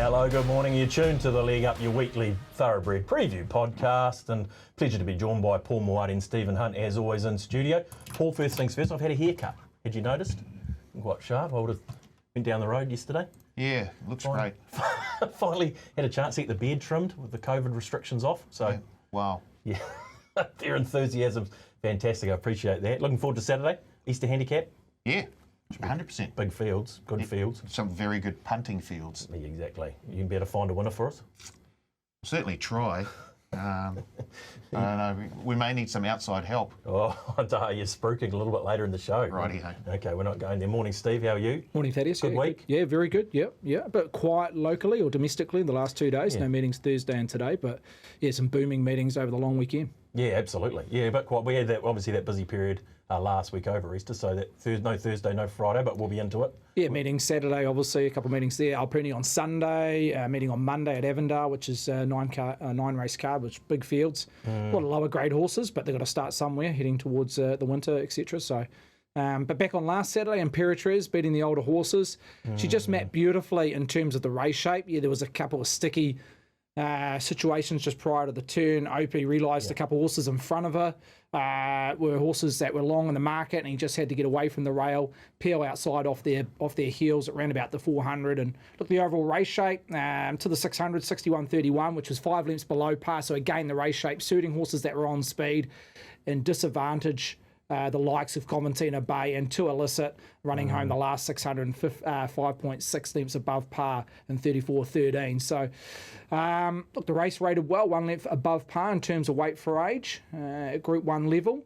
Hello, good morning. You're tuned to the League Up, your weekly thoroughbred preview podcast, and pleasure to be joined by Paul Moati and Stephen Hunt, as always, in studio. Paul, first things first, I've had a haircut. Had you noticed? Quite sharp. I would have been down the road yesterday. Yeah, looks great. Finally had a chance to get the beard trimmed with the COVID restrictions off. So, yeah. Wow. Yeah, their enthusiasm's fantastic. I appreciate that. Looking forward to Saturday, Easter handicap. Yeah, 100%. Big fields, good fields. Some very good punting fields. Yeah, exactly. You can better find a winner for us. Certainly try. I don't know. We may need some outside help. Oh, you're spruiking a little bit later in the show. Righty-ho. Okay, we're not going there. Morning, Steve. How are you? Morning, Thaddeus. Good week? Yeah, very good. Yeah. But quiet locally or domestically in the last 2 days. Yeah. No meetings Thursday and today, but yeah, some booming meetings over the long weekend. Yeah, absolutely. Yeah, but quite. We had that obviously that busy period last week over Easter, so that no Thursday, no Friday, but we'll be into it. Yeah, meetings Saturday, obviously, a couple of meetings there. Alpini on Sunday, meeting on Monday at Avondale, which is nine race card, which big fields. A lot of lower grade horses, but they've got to start somewhere, heading towards the winter, etc. So, but back on last Saturday, Imperatriz beating the older horses. She just mapped beautifully in terms of the race shape. Yeah, there was a couple of sticky situations just prior to the turn. Opie realised a couple of horses in front of her were horses that were long in the market, and he just had to get away from the rail, peel outside off their heels at around about the 400. And look, the overall race shape to the 600, 61.31, which was 5 lengths below par. So again, the race shape suiting horses that were on speed and disadvantage the likes of Coventina Bay and To Illicit running home the last 5.6 lengths above par in 34.13. So, look, the race rated well, 1 length above par in terms of weight for age at Group 1 level.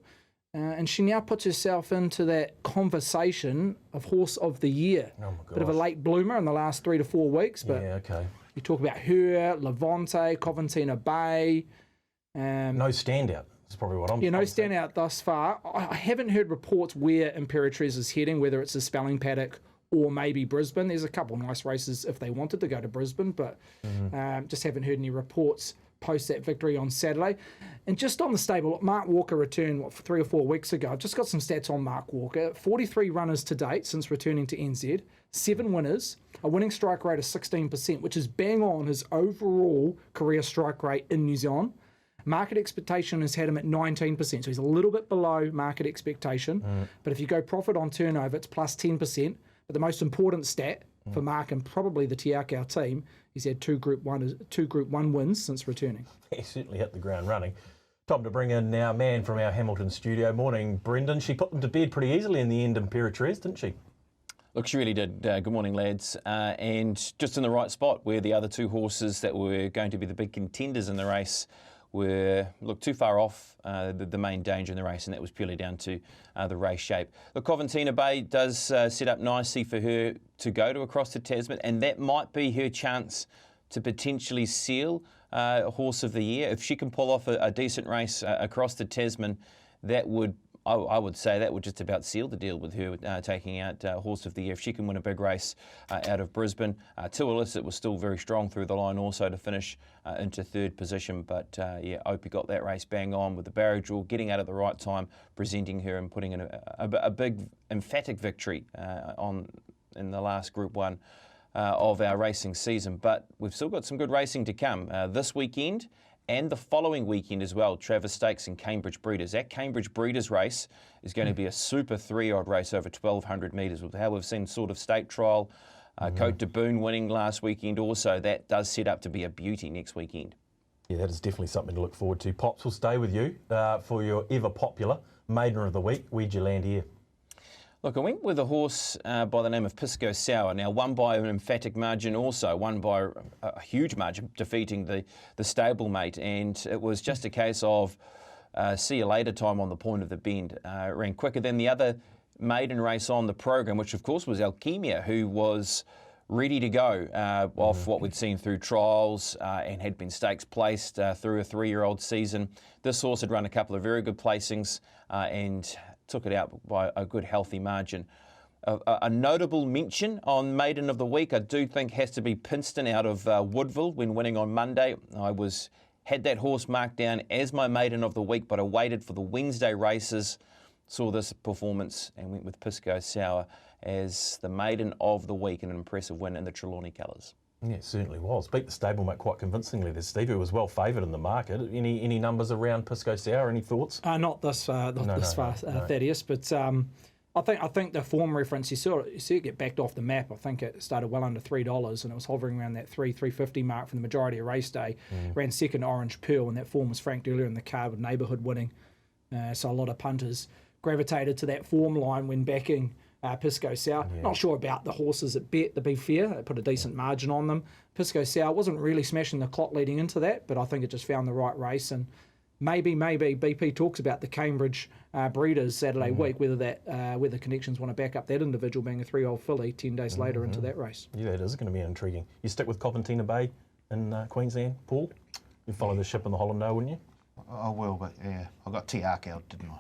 And she now puts herself into that conversation of Horse of the Year. Oh my gosh. Bit of a late bloomer in the last 3 to 4 weeks. But yeah, okay. You talk about her, Levante, Coventina Bay. No standout. That's probably what I'm Yeah, no saying. standout thus far. I haven't heard reports where Imperatriz is heading, whether it's a spelling paddock or maybe Brisbane. There's a couple of nice races if they wanted to go to Brisbane, but just haven't heard any reports post that victory on Saturday. And just on the stable, look, Mark Walker returned, 3 or 4 weeks ago. I've just got some stats on Mark Walker. 43 runners to date since returning to NZ, 7 winners, a winning strike rate of 16%, which is bang on his overall career strike rate in New Zealand. Market expectation has had him at 19%, so he's a little bit below market expectation. But if you go profit on turnover, it's plus 10%. But the most important stat for Mark and probably the Te Akau team, he's had two Group 1 wins since returning. He certainly hit the ground running. Time to bring in our man from our Hamilton studio. Morning, Brendan. She put them to bed pretty easily in the end, Imperatriz, didn't she? Look, she really did. Good morning, lads. And just in the right spot where the other 2 horses that were going to be the big contenders in the race were too far off the main danger in the race, and that was purely down to the race shape. The Coventina Bay does set up nicely for her to go to across to Tasman, and that might be her chance to potentially seal Horse of the Year. If she can pull off a decent race across to Tasman, that would, I would say, that would just about seal the deal with her taking out Horse of the Year. If she can win a big race out of Brisbane. To Illicit was still very strong through the line also to finish into 3rd position. But yeah, Opie got that race bang on with the barrier draw, getting out at the right time, presenting her and putting in a big emphatic victory in the last Group 1 of our racing season. But we've still got some good racing to come this weekend. And the following weekend as well, Travis Stakes and Cambridge Breeders. That Cambridge Breeders race is going to be a super 3-odd race over 1,200 metres. With how we've seen sort of state trial, Cote de Boone winning last weekend also, that does set up to be a beauty next weekend. Yeah, that is definitely something to look forward to. Pops, will stay with you for your ever popular Maiden of the Week. Where'd you land here? Look, I went with a horse by the name of Pisco Sour. Now, won by an emphatic margin also, won by a huge margin, defeating the stablemate. And it was just a case of see you later time on the point of the bend. Ran quicker than the other maiden race on the program, which of course was Alchemia, who was ready to go off what we'd seen through trials and had been stakes placed through a 3-year-old season. This horse had run a couple of very good placings and took it out by a good healthy margin. A notable mention on Maiden of the Week, I do think, has to be Pinston out of Woodville when winning on Monday. I had that horse marked down as my Maiden of the Week, but I waited for the Wednesday races, saw this performance and went with Pisco Sour as the Maiden of the Week, and an impressive win in the Trelawney colours. Yeah, it certainly was. Beat the stablemate quite convincingly there, Steve. It was well favoured in the market. Any numbers around Pisco Sour? Any thoughts? Not this far, Thaddeus, but I think the form reference, you see it get backed off the map. I think it started well under $3 and it was hovering around that $3.50 mark for the majority of race day. Ran second Orange Pearl, and that form was franked earlier in the card with Neighbourhood winning. So a lot of punters gravitated to that form line when backing Pisco Sour. Yeah. Not sure about the horses at Bet, to be fair. They put a decent margin on them. Pisco Sour wasn't really smashing the clock leading into that, but I think it just found the right race. And maybe BP talks about the Cambridge breeders Saturday week, whether Connections want to back up that individual being a 3-year-old filly 10 days later into that race. Yeah, it is going to be intriguing. You stick with Coventina Bay in Queensland, Paul? You follow the ship in the Holland, wouldn't you? I will, but yeah, I got T-Ark out, didn't I?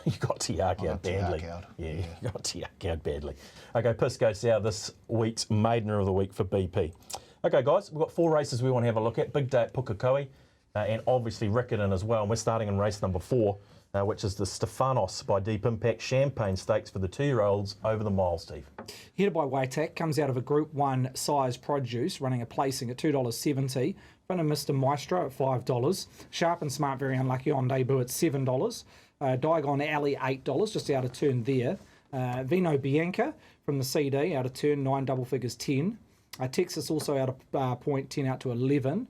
You got T-Ark out badly. Yeah, you got T-Ark out badly. Okay, Pisco Sour, this week's Maidener of the Week for BP. Okay, guys, we've got 4 races we want to have a look at. Big day at Pukekohe, and obviously Riccarton as well. And we're starting in race number 4, which is the Stephanos by Deep Impact Champagne Stakes for the 2-year-olds over the mile, Steve. Headed by Waitak, comes out of a Group 1 size produce, running a placing at $2.70. Front of Mr. Maestro at $5. Sharp and Smart, very unlucky on debut at $7. Diagon Alley, $8, just out of turn there. Vino Bianca from the CD, out of turn, 9 double figures, 10. Texas also out of point, 10 out to 11.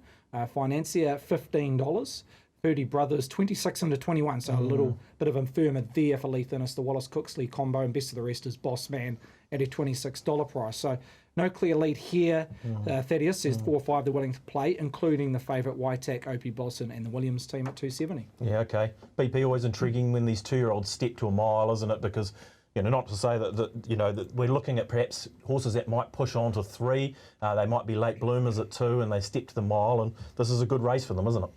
Financier, $15. 30 Brothers, 26 into 21, so a little bit of infirma there for Lee Thinnis, the Wallace-Cooksley combo, and best of the rest is Boss Man at a $26 price. So no clear lead here. Thaddeus says 4 or 5 they're willing to play, including the favourite Waitak, Opie Blossom, and the Williams team at $2.70. Yeah, okay. BP always intriguing when these 2-year-olds step to a mile, isn't it? Because, not to say that we're looking at perhaps horses that might push on to 3. They might be late bloomers at 2, and they step to the mile, and this is a good race for them, isn't it?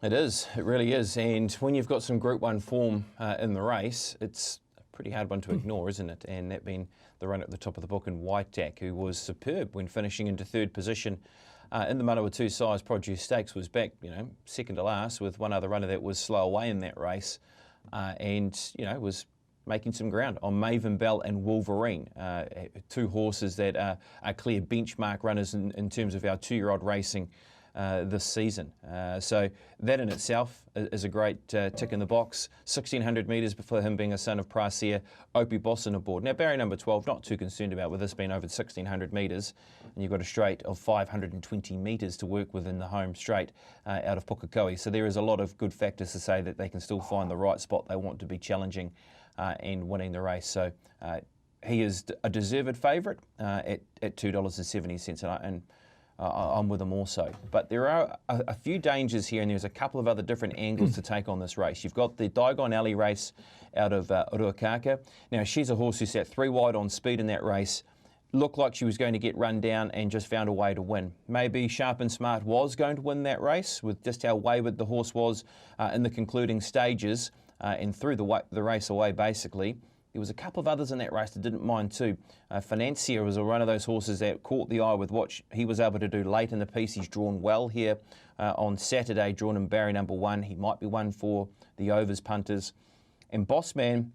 It is. It really is. And when you've got some Group 1 form in the race, it's a pretty hard one to ignore, isn't it? And that being the run at the top of the book in Waitak, who was superb when finishing into 3rd position in the Manawa 2 size produce stakes, was back, second to last with one other runner that was slow away in that race and, was making some ground on Maven Bell and Wolverine, 2 horses that are clear benchmark runners in terms of our 2-year-old racing this season. So that in itself is a great tick in the box. 1,600 metres before him being a son of Prasia, Opie Bosson aboard. Now barrier number 12, not too concerned about with this being over 1,600 metres, and you've got a straight of 520 metres to work with in the home straight out of Pukekohe. So there is a lot of good factors to say that they can still find the right spot they want to be challenging and winning the race. So he is a deserved favourite at $2.70, and I'm with them also. But there are a few dangers here, and there's a couple of other different angles to take on this race. You've got the Diagon Alley race out of Uruakaka. Now, she's a horse who sat 3 wide on speed in that race. Looked like she was going to get run down and just found a way to win. Maybe Sharp and Smart was going to win that race with just how wayward the horse was in the concluding stages and threw the race away, basically. There was a couple of others in that race that didn't mind too. Financier was one of those horses that caught the eye with what he was able to do late in the piece. He's drawn well here on Saturday, drawn in barrier number 1. He might be one for the overs punters. And Bossman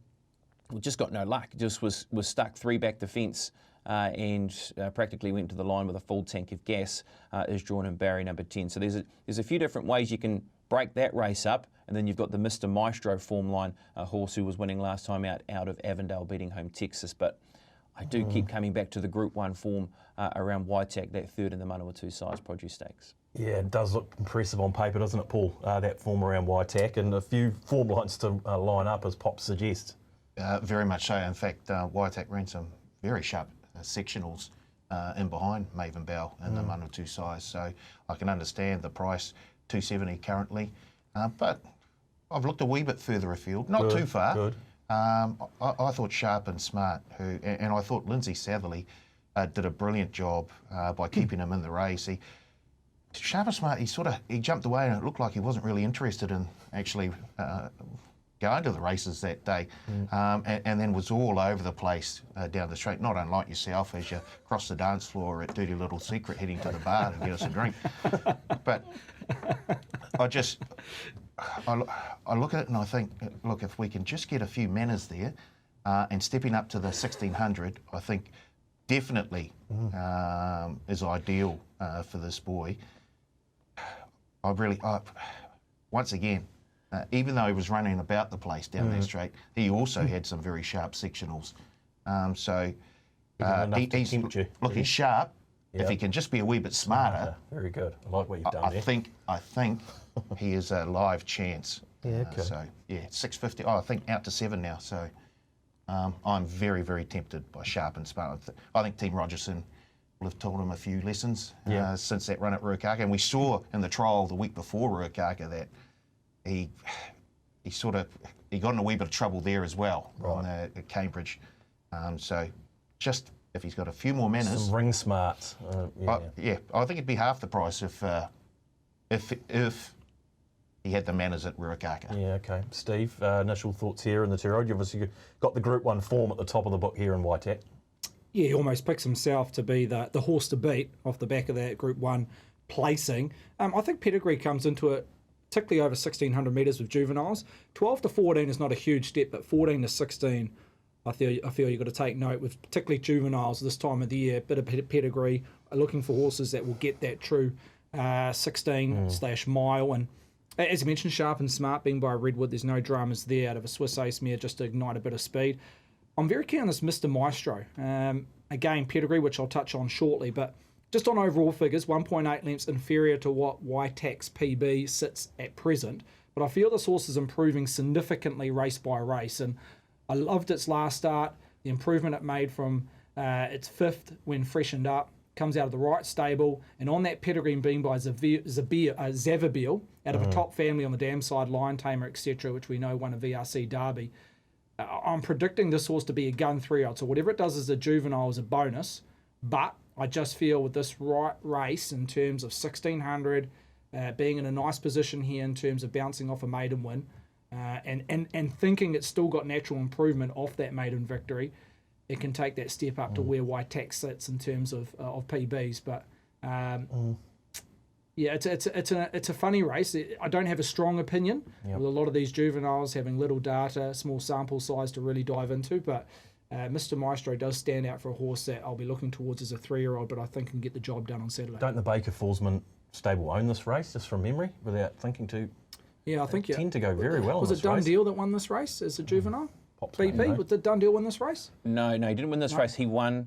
just got no luck. Just was stuck 3 back the fence and practically went to the line with a full tank of gas. Is drawn in barrier number 10. So there's a few different ways you can break that race up. And then you've got the Mr. Maestro form line, a horse who was winning last time out of Avondale, beating home Texas. But I do keep coming back to the Group 1 form around Waitak, that 3rd in the Manawa 2 size produce stakes. Yeah, it does look impressive on paper, doesn't it, Paul? That form around Waitak, and a few form lines to line up, as Pop suggests. Very much so. In fact, Waitak ran some very sharp sectionals in behind Maven Bell in the Manawa 2 size. So I can understand the price, $2.70 currently. But I've looked a wee bit further afield, not too far. Good. I thought Sharp and Smart, and I thought Lindsay Satherley did a brilliant job by keeping him in the race. Sharp and Smart, he jumped away, and it looked like he wasn't really interested in actually going to the races that day, and then was all over the place down the straight, not unlike yourself as you cross the dance floor at Dirty Little Secret heading to the bar to get us a drink. But I look at it and I think, look, if we can just get a few manners there and stepping up to the 1,600, I think definitely is ideal for this boy. Once again, even though he was running about the place down that straight, he also had some very sharp sectionals. He's sharp. If he can just be a wee bit smarter, very good. I like what you've done there. I think he is a live chance. Yeah, okay. 650. I think out to 7 now. So I'm very, very tempted by sharp and smart. I think Team Rogerson will have taught him a few lessons since that run at Ruakaka, and we saw in the trial the week before Ruakaka that he got in a wee bit of trouble there as well at Cambridge. So just if he's got a few more manners, some ring smarts. I think it'd be half the price if he had the manners at Ruakaka. Yeah, okay. Steve, initial thoughts here in the two-year-old. You've obviously got the Group 1 form at the top of the book here in Waitek. Yeah, he almost picks himself to be the horse to beat off the back of that Group 1 placing. I think pedigree comes into it, particularly over 1,600 metres with juveniles. 12 to 14 is not a huge step, but 14 to 16, I feel you've got to take note with particularly juveniles this time of the year. Bit of pedigree, looking for horses that will get that true 16/mile. And as you mentioned, sharp and smart being by Redwood, there's no dramas there out of a Swiss Ace mare just to ignite a bit of speed. I'm very keen on this Mr. Maestro. Again, pedigree, which I'll touch on shortly, but just on overall figures, 1.8 lengths inferior to what Waitek's PB sits at present. But I feel this horse is improving significantly race by race. And I loved its last start, the improvement it made from its fifth when freshened up, comes out of the right stable, and on that pedigree being by Zavabil, out of a top family on the dam side, Lion Tamer, etc., which we know won a VRC Derby. I'm predicting this horse to be a gun 3-year-old, so whatever it does as a juvenile is a bonus, but I just feel with this right race in terms of 1,600, being in a nice position here in terms of bouncing off a maiden win, and thinking it's still got natural improvement off that maiden victory, it can take that step up to where Waitek sits in terms of PBs. But yeah, it's a funny race. I don't have a strong opinion with a lot of these juveniles having little data, small sample size to really dive into. But Mr. Maestro does stand out for a horse that I'll be looking towards as a 3-year-old, but I think can get the job done on Saturday. Don't the Baker Forsman stable own this race, just from memory, without thinking too? Yeah, I think tend to go very well. Was it Done Deal that won this race as a juvenile? BP, did Done Deal win this race? No, he didn't win this race. He won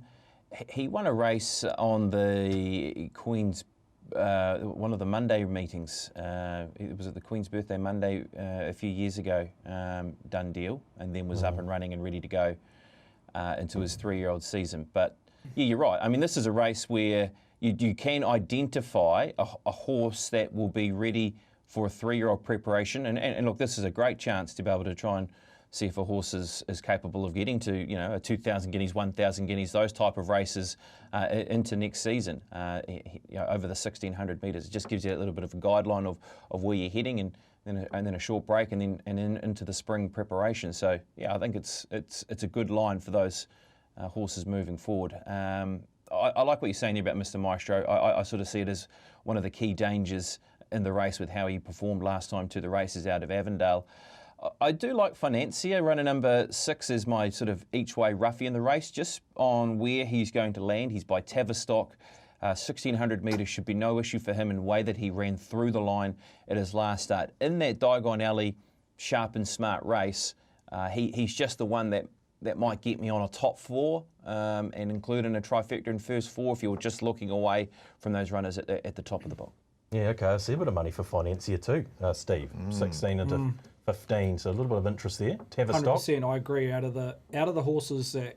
a race on the Queen's one of the Monday meetings. It was at the Queen's birthday Monday a few years ago. Done Deal, and then was up and running and ready to go into his 3-year-old season. But yeah, you're right. I mean, this is a race where you can identify a horse that will be ready for a 3-year-old preparation. And look, this is a great chance to be able to try and see if a horse is capable of getting to, a 2,000 guineas, 1,000 guineas, those type of races into next season over the 1,600 metres. It just gives you a little bit of a guideline of where you're heading, and then a short break, and then into the spring preparation. So yeah, I think it's a good line for those horses moving forward. I like what you're saying about Mr. Maestro. I sort of see it as one of the key dangers in the race with how he performed last time to the races out of Avondale. I do like Financier, runner number 6 is my sort of each-way roughie in the race, just on where he's going to land. He's by Tavistock. 1,600 metres should be no issue for him in the way that he ran through the line at his last start. In that Diagon Alley sharp and smart race, he's just the one that might get me on a top 4 and include in a trifecta in first 4 if you're just looking away from those runners at the top of the book. Yeah, okay, I see a bit of money for Financier too, Steve. 16 into 15, so a little bit of interest there. Tavistock. 100%, I agree. Out of the horses that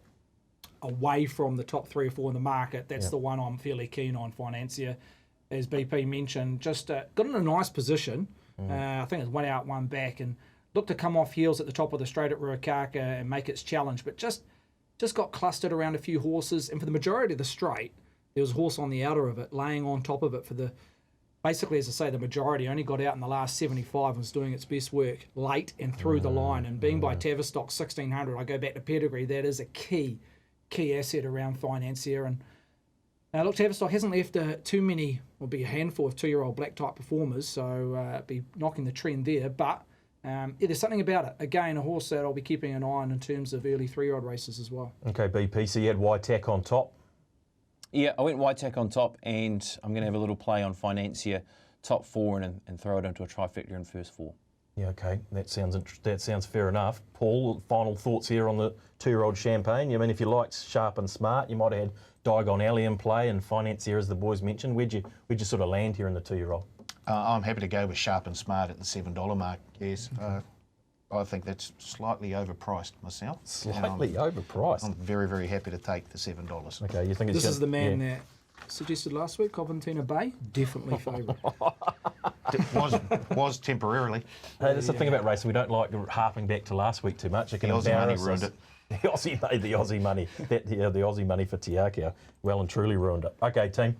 away from the top 3 or 4 in the market, that's the one I'm fairly keen on. Financier, as BP mentioned, just got in a nice position. I think it's 1 out, 1 back, and looked to come off heels at the top of the straight at Ruakaka and make its challenge, but just got clustered around a few horses, and for the majority of the straight, there was a horse on the outer of it, laying on top of it for the. Basically, as I say, the majority only got out in the last 75 and was doing its best work late and through the line. And being by Tavistock 1,600, I go back to pedigree. That is a key asset around Financier. And look, Tavistock hasn't left too many, will be a handful of 2-year-old black type performers, so be knocking the trend there. But there's something about it. Again, a horse that I'll be keeping an eye on in terms of early 3-year-old races as well. Okay, BP, so you had Waitek on top. Yeah, I went White Tack on top, and I'm going to have a little play on Financier, top 4, and throw it into a trifecta in first 4. Yeah, okay, that sounds fair enough. Paul, final thoughts here on the 2-year-old Champagne. I mean, if you liked Sharp and Smart, you might have had Diagon Alley in play and Financier, as the boys mentioned. Where'd you sort of land here in the 2-year-old? I'm happy to go with Sharp and Smart at the $7 mark, yes. I think that's slightly overpriced myself. Slightly overpriced? I'm very, very happy to take the $7. Okay, you think it's This is the man that suggested last week, Coventina Bay, definitely favourite. was temporarily. Hey, that's the thing about racing. We don't like harping back to last week too much. It can The Aussie money embarrass ruined us. it. The Aussie money. The Aussie money for Tiakau well and truly ruined it. Okay, team.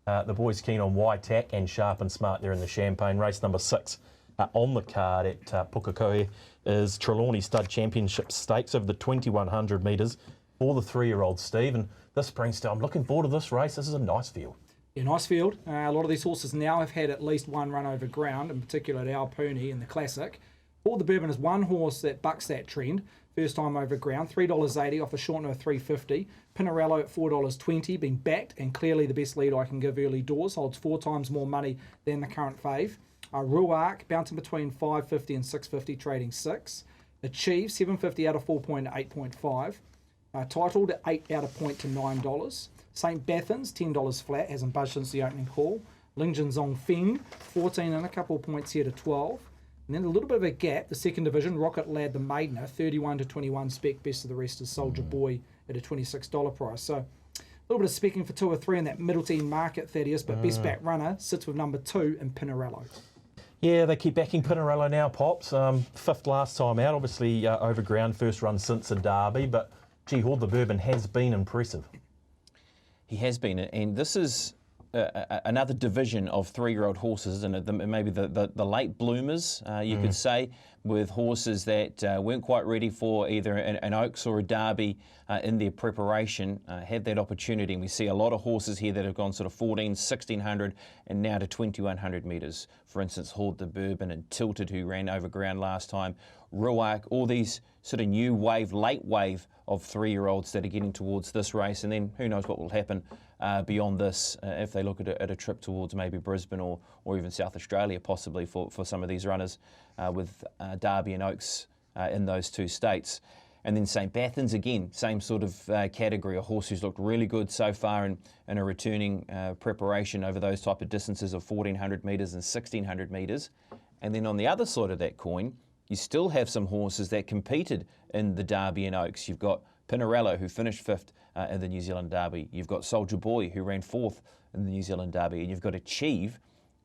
The boys keen on Waitack and Sharp and Smart there in the Champagne. Race number 6 on the card at Pukekohe is Trelawney Stud Championship Stakes over the 2100 metres for the 3-year-old Steve. And this brings to, I'm looking forward to this race. This is a nice field. Yeah, nice field. A lot of these horses now have had at least one run over ground, in particular at Alpuni in the Classic. All the Bourbon is one horse that bucks that trend. First time over ground, $3.80 off a short of $3.50. Pinarello at $4.20, being backed and clearly the best lead I can give early doors. Holds 4 times more money than the current fave. Ruark bouncing between $5.50 and $6.50, trading 6. Achieve $7.50 out of 4.8, 8.5. Titled at 8 out of point to $9. St. Bathans, $10 flat, hasn't budged since the opening call. Lingjin Zong Feng, 14 and a couple of points here to 12. And then a little bit of a gap, the second division, Rocket Lad the Maidener, 31 to 21 spec, best of the rest is Soldier Boy at a $26 price. So a little bit of specking for 2 or 3 in that middle team market, Thaddeus, but best back runner sits with number 2 in Pinarello. Yeah, they keep backing Pinarello now, Pops. 5th last time out, obviously over ground, first run since a derby, but gee, Horde the Bourbon has been impressive. He has been, and this is another division of 3-year-old horses, and maybe the late bloomers, you could say, with horses that weren't quite ready for either an Oaks or a Derby in their preparation, had that opportunity. And we see a lot of horses here that have gone sort of 14, 1600 and now to 2100 metres. For instance, Horde the Bourbon and Tilted, who ran over ground last time, Ruark, all these sort of new wave, late wave of 3-year-olds that are getting towards this race. And then who knows what will happen beyond this if they look at a trip towards maybe Brisbane or even South Australia possibly for some of these runners with Derby and Oaks in those 2 states. And then St. Bathans, again, same sort of category, a horse who's looked really good so far in a returning preparation over those type of distances of 1400 metres and 1600 metres. And then on the other side of that coin, you still have some horses that competed in the Derby and Oaks. You've got Pinarello, who finished 5th in the New Zealand Derby. You've got Soldier Boy, who ran 4th in the New Zealand Derby. And you've got Achieve,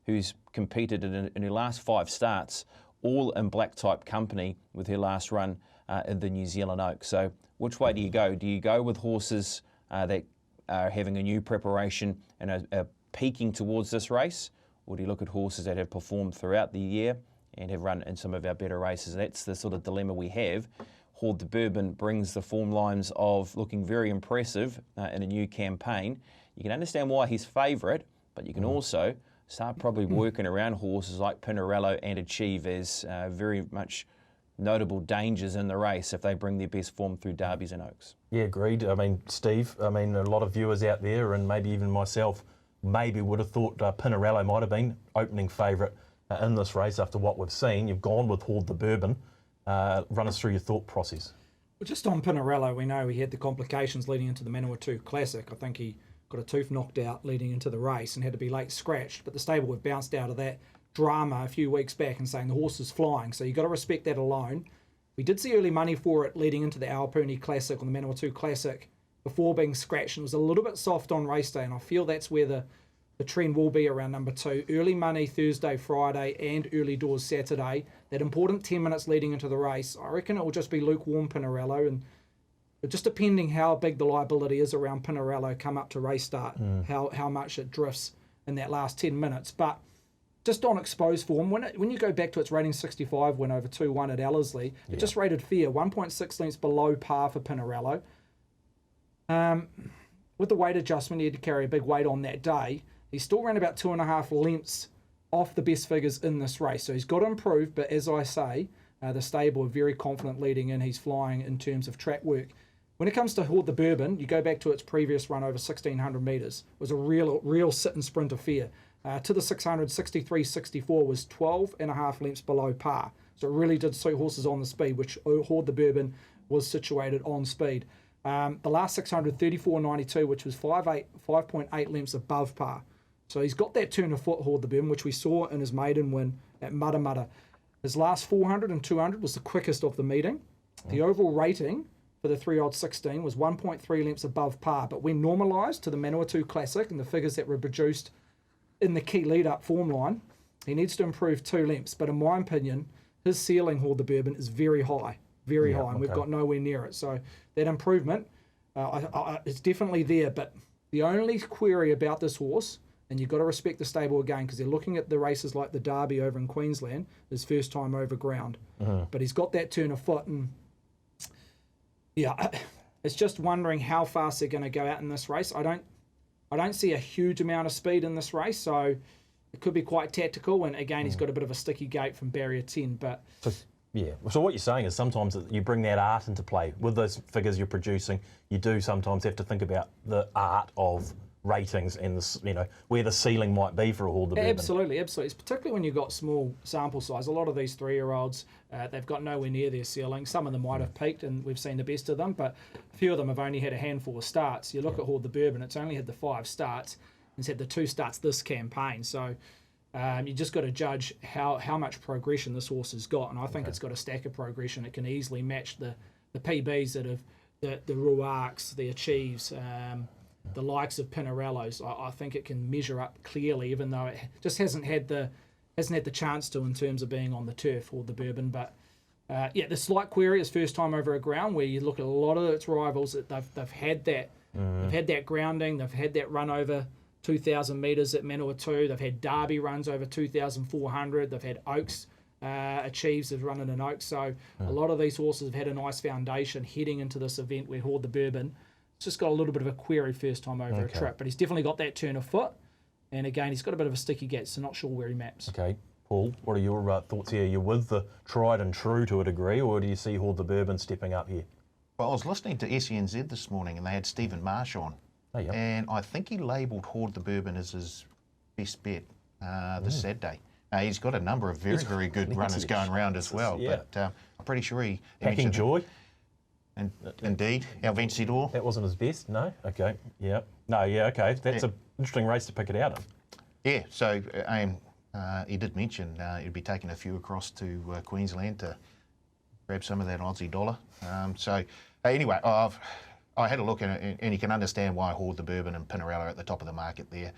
who's competed in her last 5 starts, all in black type company with her last run in the New Zealand Oaks. So which way do you go? Do you go with horses that are having a new preparation and are peaking towards this race? Or do you look at horses that have performed throughout the year and have run in some of our better races? That's the sort of dilemma we have. Horde the Bourbon brings the form lines of looking very impressive in a new campaign. You can understand why he's favourite, but you can also start probably working around horses like Pinarello and Achieve as very much notable dangers in the race if they bring their best form through Derbies and Oaks. Yeah, agreed. I mean, Steve, a lot of viewers out there and maybe even myself maybe would have thought Pinarello might have been opening favourite in this race after what we've seen. You've gone with Horde the Bourbon. Run us through your thought process. Well, just on Pinarello, we know he had the complications leading into the Manawatu Classic. I think he got a tooth knocked out leading into the race and had to be late scratched, but the stable have bounced out of that drama a few weeks back and saying the horse is flying, so you've got to respect that alone. We did see early money for it leading into the Aupuni Classic on the Manawatu Classic before being scratched, and it was a little bit soft on race day, and I feel that's where the trend will be around number 2. Early money Thursday, Friday, and early doors Saturday. That important 10 minutes leading into the race. I reckon it will just be lukewarm Pinarello, and just depending how big the liability is around Pinarello come up to race start, how much it drifts in that last 10 minutes. But just on exposed form, when you go back to its rating 65 win over 2-1 at Ellerslie, it just rated fair, 1.6 lengths below par for Pinarello. With the weight adjustment, he had to carry a big weight on that day. He still ran about 2.5 lengths off the best figures in this race. So he's got to improve, but as I say, the stable are very confident leading in. He's flying in terms of track work. When it comes to Horde the Bourbon, you go back to its previous run over 1,600 metres. It was a real sit and sprint affair. To the 600, 63.64 was 12.5 lengths below par. So it really did suit horses on the speed, which Horde the Bourbon was situated on speed. The last 600, 34.92, which was 5.8 lengths above par. So he's got that turn of foot, Horde the Bourbon, which we saw in his maiden win at Mudda Mudda. His last 400 and 200 was the quickest of the meeting. The overall rating for the 3-year-old 16 was 1.3 lengths above par, but when normalised to the Manawatu Classic and the figures that were produced in the key lead-up form line, he needs to improve 2 lengths. But in my opinion, his ceiling, Horde the Bourbon, is very high, and we've got nowhere near it. So that improvement, it's definitely there. But the only query about this horse, and you've got to respect the stable again, because they're looking at the races like the Derby over in Queensland, his first time over ground. But he's got that turn of foot, and it's just wondering how fast they're going to go out in this race. I don't see a huge amount of speed in this race, so it could be quite tactical. And again, he's got a bit of a sticky gate from barrier 10. But so what you're saying is sometimes you bring that art into play with those figures you're producing. You do sometimes have to think about the art of ratings and where the ceiling might be for a Horde the Bourbon. Absolutely. It's particularly when you've got small sample size. A lot of these 3-year-olds, they've got nowhere near their ceiling. Some of them might have peaked, and we've seen the best of them, but a few of them have only had a handful of starts. You look at Horde the Bourbon, it's only had the 5 starts, and it's had the 2 starts this campaign. So you just got to judge how much progression this horse has got, and I think it's got a stack of progression. It can easily match the PBs that have the Ruarks, the Achieves, the likes of Pinarellos. I think it can measure up clearly, even though it just hasn't had the chance to in terms of being on the turf or the Bourbon. But the slight query is first time over a ground, where you look at a lot of its rivals that they've had that they've had that grounding, they've had that run over 2,000 metres at Manawatu, they've had Derby runs over 2,400, they've had Oaks Achieves have run in an Oaks. So a lot of these horses have had a nice foundation heading into this event where Horde the Bourbon. It's just got a little bit of a query first time over a trip, but he's definitely got that turn of foot. And again, he's got a bit of a sticky gate, so not sure where he maps. Okay, Paul, what are your thoughts here? You're with the tried and true to a degree, or do you see Horde the Bourbon stepping up here? Well, I was listening to SENZ this morning, and they had Stephen Marsh on. Oh, yeah. And I think he labelled Horde the Bourbon as his best bet this Saturday. He's got a number of very good runners going around as well, but I'm pretty sure he Packing Joy? And indeed, our Vencedor. That wasn't his best, no? Okay, yeah. No, yeah, okay. That's an interesting race to pick it out of. Yeah, so he did mention he'd be taking a few across to Queensland to grab some of that Aussie dollar. So anyway, I had a look at it, and you can understand why Horde the Bourbon and Pinarello are at the top of the market there.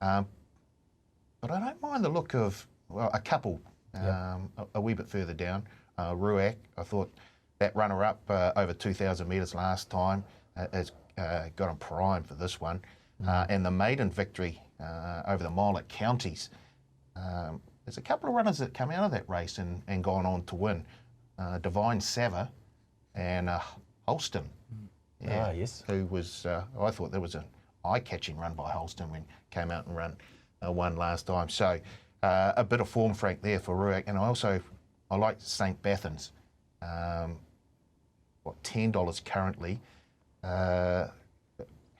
But I don't mind the look of a couple a wee bit further down. Ruak, I thought that runner-up over 2,000 metres last time has got him primed for this one. And the maiden victory over the mile at Counties. There's a couple of runners that come out of that race and gone on to win. Divine Sava and Holston. Yeah, yes. Who was, I thought there was an eye-catching run by Holston when he came out and won last time. So a bit of form frank there for Ruak. And I like St. Bathans. $10 currently. Had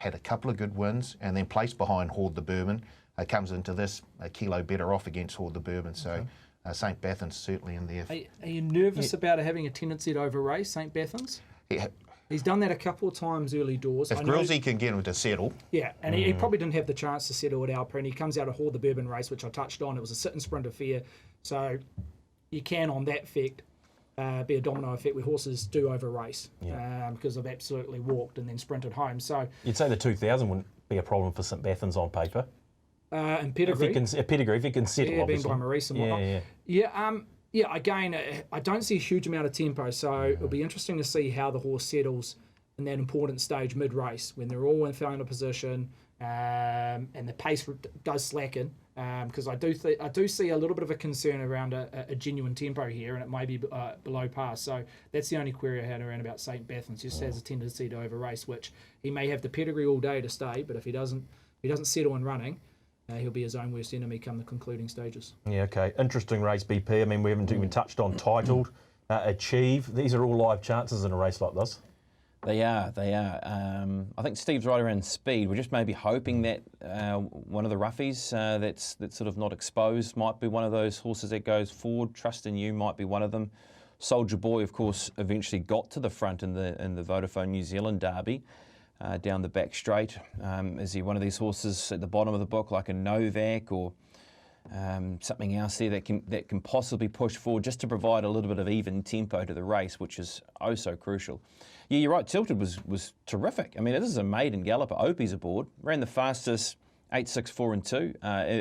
a couple of good wins and then placed behind Horde the Bourbon. Comes into this a kilo better off against Horde the Bourbon. So St. Bathans certainly in there. Are you nervous about having a tendency to over-race St. Bathans? Yeah. He's done that a couple of times early doors. If Grillsy can get him to settle. Yeah, and he probably didn't have the chance to settle at Alpine. He comes out of Horde the Bourbon race, which I touched on. It was a sit and sprint affair. So you can, on that effect, be a domino effect where horses do over-race because they've absolutely walked and then sprinted home. So you'd say the 2,000 wouldn't be a problem for St. Bathans on paper. And pedigree. If he can settle, obviously. Being by Maurice and whatnot. Again, I don't see a huge amount of tempo, so it'll be interesting to see how the horse settles in that important stage mid-race when they're all in final position and the pace does slacken. Because I do see a little bit of a concern around a genuine tempo here, and it may be below par. So that's the only query I had around about St. Bathans. Just has a tendency to over-race, which he may have the pedigree all day to stay, but if he doesn't settle in running, he'll be his own worst enemy come the concluding stages. Yeah, okay. Interesting race, BP. I mean, we haven't even touched on Titled, Achieve. These are all live chances in a race like this. They are. I think Steve's right around speed. We're just maybe hoping that one of the roughies that's sort of not exposed might be one of those horses that goes forward. Trust in You might be one of them. Soldier Boy, of course, eventually got to the front in the Vodafone New Zealand Derby down the back straight. Is he one of these horses at the bottom of the book, like a Novak or something else there that can possibly push forward just to provide a little bit of even tempo to the race, which is oh so crucial. Yeah, you're right. Tilted was terrific. I mean, this is a maiden galloper. Opie's aboard. Ran the fastest 8.64 and 2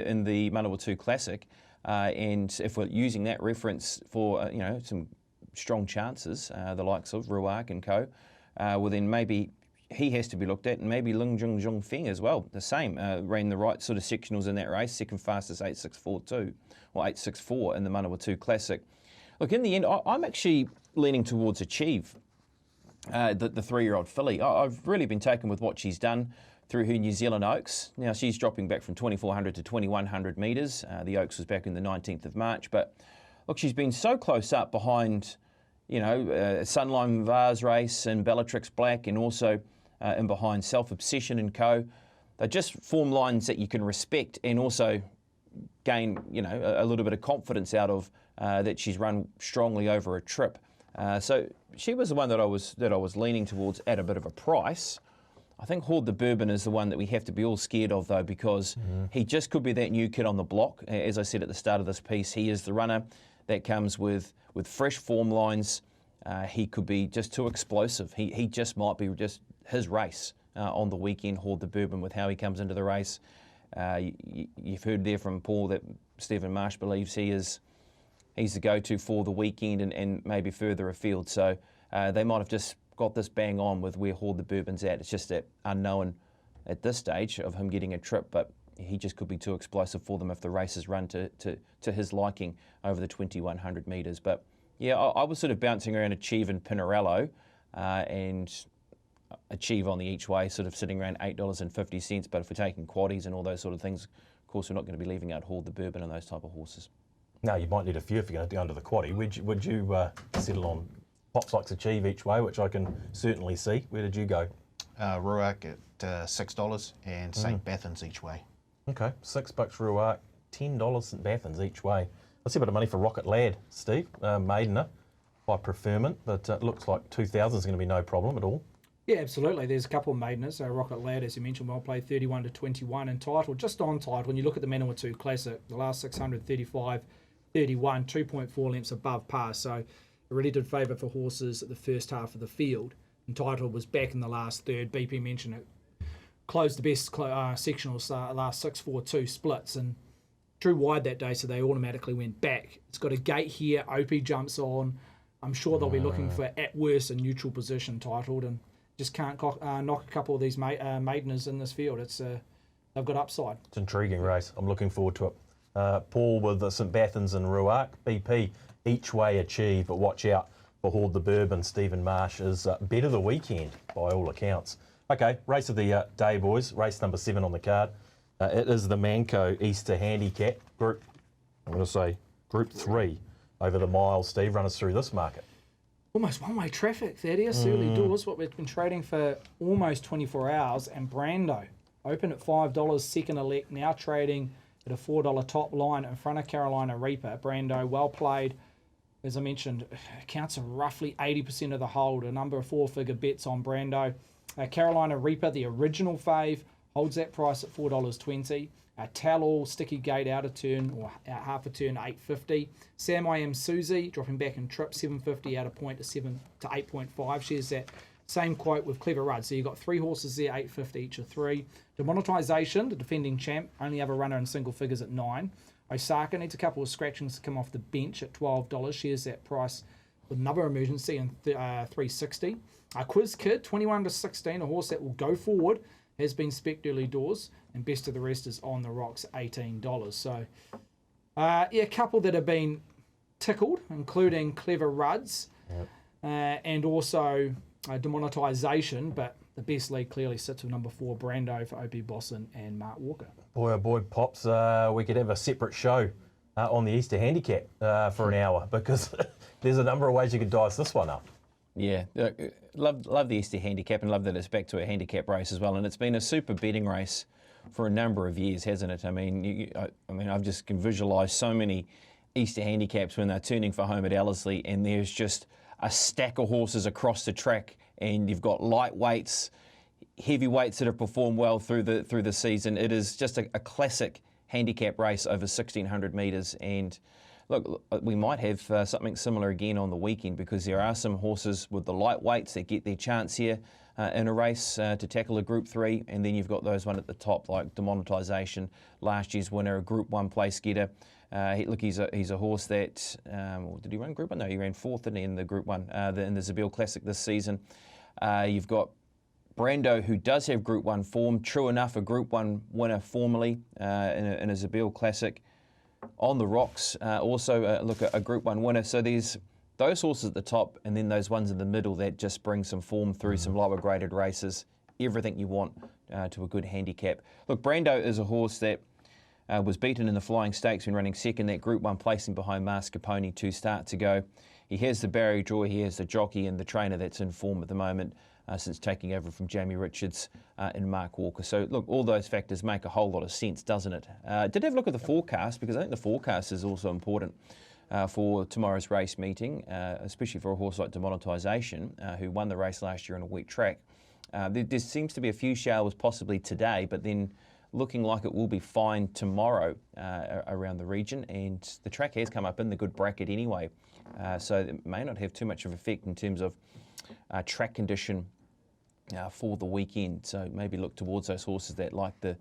in the Manawa 2 Classic. And if we're using that reference for some strong chances, the likes of Ruark and co, well then maybe he has to be looked at, and maybe Ling Jung Feng as well. The same, ran the right sort of sectionals in that race. Second fastest 8.64 too, or 8.64 in the Manawa 2 Classic. Look, in the end, I'm actually leaning towards Achieve. The 3-year-old filly. I've really been taken with what she's done through her New Zealand Oaks. Now she's dropping back from 2,400 to 2,100 metres. The Oaks was back in the 19th of March, but look, she's been so close up behind, Sunline Vars race and Bellatrix Black, and also in behind Self Obsession and co. They're just form lines that you can respect and also gain, a little bit of confidence out of that she's run strongly over a trip. So she was the one that I was leaning towards at a bit of a price. I think Hoard the Bourbon is the one that we have to be all scared of, though, because he just could be that new kid on the block. As I said at the start of this piece, he is the runner that comes with fresh form lines. He could be just too explosive. He just might be just his race on the weekend, Hoard the Bourbon, with how he comes into the race. You've heard there from Paul that Stephen Marsh believes he's the go-to for the weekend and maybe further afield. So they might have just got this bang on with where Hoard the Bourbon's at. It's just that unknown at this stage of him getting a trip, but he just could be too explosive for them if the race is run to his liking over the 2,100 metres. But yeah, I was sort of bouncing around Achieve and Pinarello, and Achieve on the each way, sort of sitting around $8.50. But if we're taking quaddies and all those sort of things, of course we're not going to be leaving out Hoard the Bourbon and those type of horses. No, you might need a few if you're going to go under the quaddie. Would you settle on Pops Likes Achieve each way, which I can certainly see? Where did you go? Ruark at $6 and St. Bathans each way. Okay, $6 Ruark, $10 St. Bathans each way. Let's see a bit of money for Rocket Lad, Steve. Maidener by preferment, but it looks like 2,000 is going to be no problem at all. Yeah, absolutely. There's a couple of Maideners. Rocket Lad, as you mentioned, well played 31 to 21, entitled, just on title. When you look at the Manawa 2 Classic, the last 635, 31, 2.4 lengths above par. So it really did favour for horses at the first half of the field. Entitled was back in the last third. BP mentioned it. Closed the best sectionals last 6-4-2 splits and drew wide that day, so they automatically went back. It's got a gate here. Opie jumps on. I'm sure they'll be looking for, at worst, a neutral position titled, and just can't knock a couple of these Maideners in this field. They've got upside. It's an intriguing race. I'm looking forward to it. Paul with the St. Bathans and Ruark. BP, each way Achieve, but watch out for Hoard the Bourbon. Stephen Marsh is bet of the weekend by all accounts. Okay, race of the day, boys. Race number 7 on the card. It is the Manco Easter Handicap Group. I'm going to say Group 3 over the mile. Steve, run us through this market. Almost one-way traffic, Thaddeus. Early doors, what we've been trading for almost 24 hours. And Brando, open at $5, second elect, now trading at a $4 top line in front of Carolina Reaper. Brando, well played. As I mentioned, accounts for roughly 80% of the hold. A number of 4-figure bets on Brando. Carolina Reaper, the original fave, holds that price at $4.20. Tell-all, sticky gate out of turn, or out half a turn, $8.50. Sam I Am Susie, dropping back in trip, $7.50 out of point to 8.5. Shares that same quote with Clever Rudd. So you've got 3 horses there, $8.50 each of 3. Demonetisation, the defending champ, only have a runner in single figures at 9. Osaka needs a couple of scratchings to come off the bench at $12. Shares that price with another emergency in $3.60. Quiz Kid, 21 to 16, a horse that will go forward, has been spec'd early doors, and best of the rest is On the Rocks, $18. So, a couple that have been tickled, including Clever Rudds, and also Demonetisation, but the best lead clearly sits with number 4, Brando, for O.P. Bosson and Mark Walker. Boy, oh boy, Pops, we could have a separate show on the Easter Handicap for an hour, because there's a number of ways you could dice this one up. Yeah, love the Easter handicap and love that it's back to a handicap race as well. And it's been a super betting race for a number of years, hasn't it? I mean, I've just can visualise so many Easter handicaps when they're turning for home at Ellerslie, and there's just a stack of horses across the track, and you've got lightweights, heavyweights that have performed well through the season. It is just a classic handicap race over 1,600 metres, and look, we might have something similar again on the weekend, because there are some horses with the lightweights that get their chance here in a race to tackle a Group 3, and then you've got those one at the top like Demonetisation, last year's winner, a Group 1 place getter. He's a horse that, did he run Group 1? No, he ran fourth in the Group 1 in the Zabeel Classic this season. You've got Brando, who does have Group 1 form, true enough, a Group 1 winner formerly in a Zabeel Classic. On the Rocks, also look at a Group 1 winner. So there's those horses at the top, and then those ones in the middle that just bring some form through some lower graded races. Everything you want to a good handicap. Look, Brando is a horse that was beaten in the Flying Stakes when running second, that Group 1 placing behind Mascarpone 2 starts ago. He has the barrier draw, he has the jockey and the trainer that's in form at the moment since taking over from Jamie Richards and Mark Walker. So, look, all those factors make a whole lot of sense, doesn't it? Did have a look at the forecast, because I think the forecast is also important for tomorrow's race meeting, especially for a horse like Demonetisation, who won the race last year on a wet track. There seems to be a few showers possibly today, but then looking like it will be fine tomorrow around the region, and the track has come up in the good bracket anyway, so it may not have too much of effect in terms of track condition for the weekend. So maybe look towards those horses that like the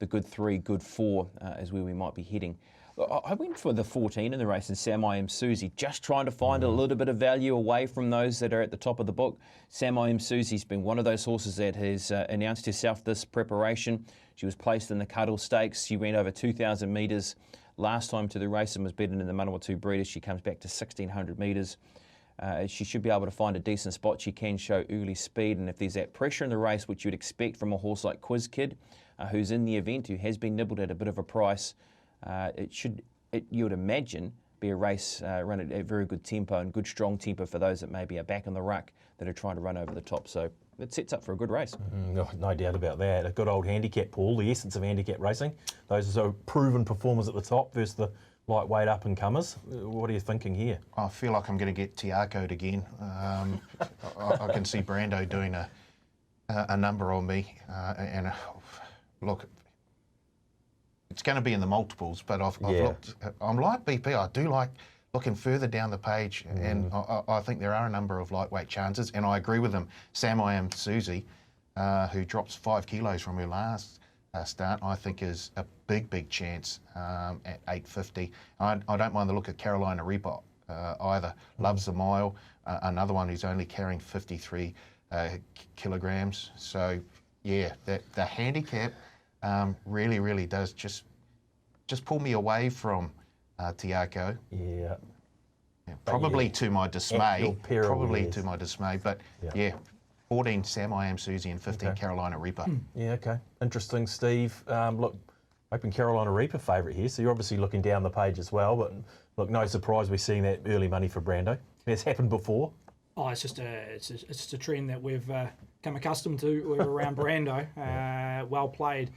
good 3, good 4 is where we might be heading. I went for the 14 in the race, and Sam I Am Susie, just trying to find a little bit of value away from those that are at the top of the book. Sam I Am Susie's been one of those horses that has announced herself this preparation. She was placed in the Cuddle Stakes. She went over 2,000 metres last time to the race and was beaten in the Manawatu Breeders. She comes back to 1,600 metres. She should be able to find a decent spot. She can show early speed, and if there's that pressure in the race, which you'd expect from a horse like Quiz Kid, who's in the event, who has been nibbled at a bit of a price, you would imagine, be a race run at a very good tempo and good strong tempo for those that maybe are back in the ruck that are trying to run over the top. So it sets up for a good race. No doubt about that. A good old handicap, Paul, the essence of handicap racing. Those are proven performers at the top versus the lightweight up-and-comers. What are you thinking here? I feel like I'm going to get Tiako'd again. I can see Brando doing a number on me. Look, it's going to be in the multiples, but I've looked. I'm like BP. I do like looking further down the page, and I think there are a number of lightweight chances, and I agree with them. Sam I Am Susie, who drops 5 kilos from her last start, I think is a big chance at 850. I don't mind the look of Carolina Reaper either. Loves the mile. Another one who's only carrying 53 kilograms. So yeah, the handicap really does just pull me away from Tiako. Yeah. Probably to my dismay. To my dismay. But yeah, 14 Sam I Am Susie and 15 Carolina Reaper. Yeah, okay. Interesting, Steve. Look, open Carolina Reaper favourite here, so you're obviously looking down the page as well, but look, no surprise we're seeing that early money for Brando. It's happened before. Oh, it's just a trend that we've come accustomed to around Brando. Well played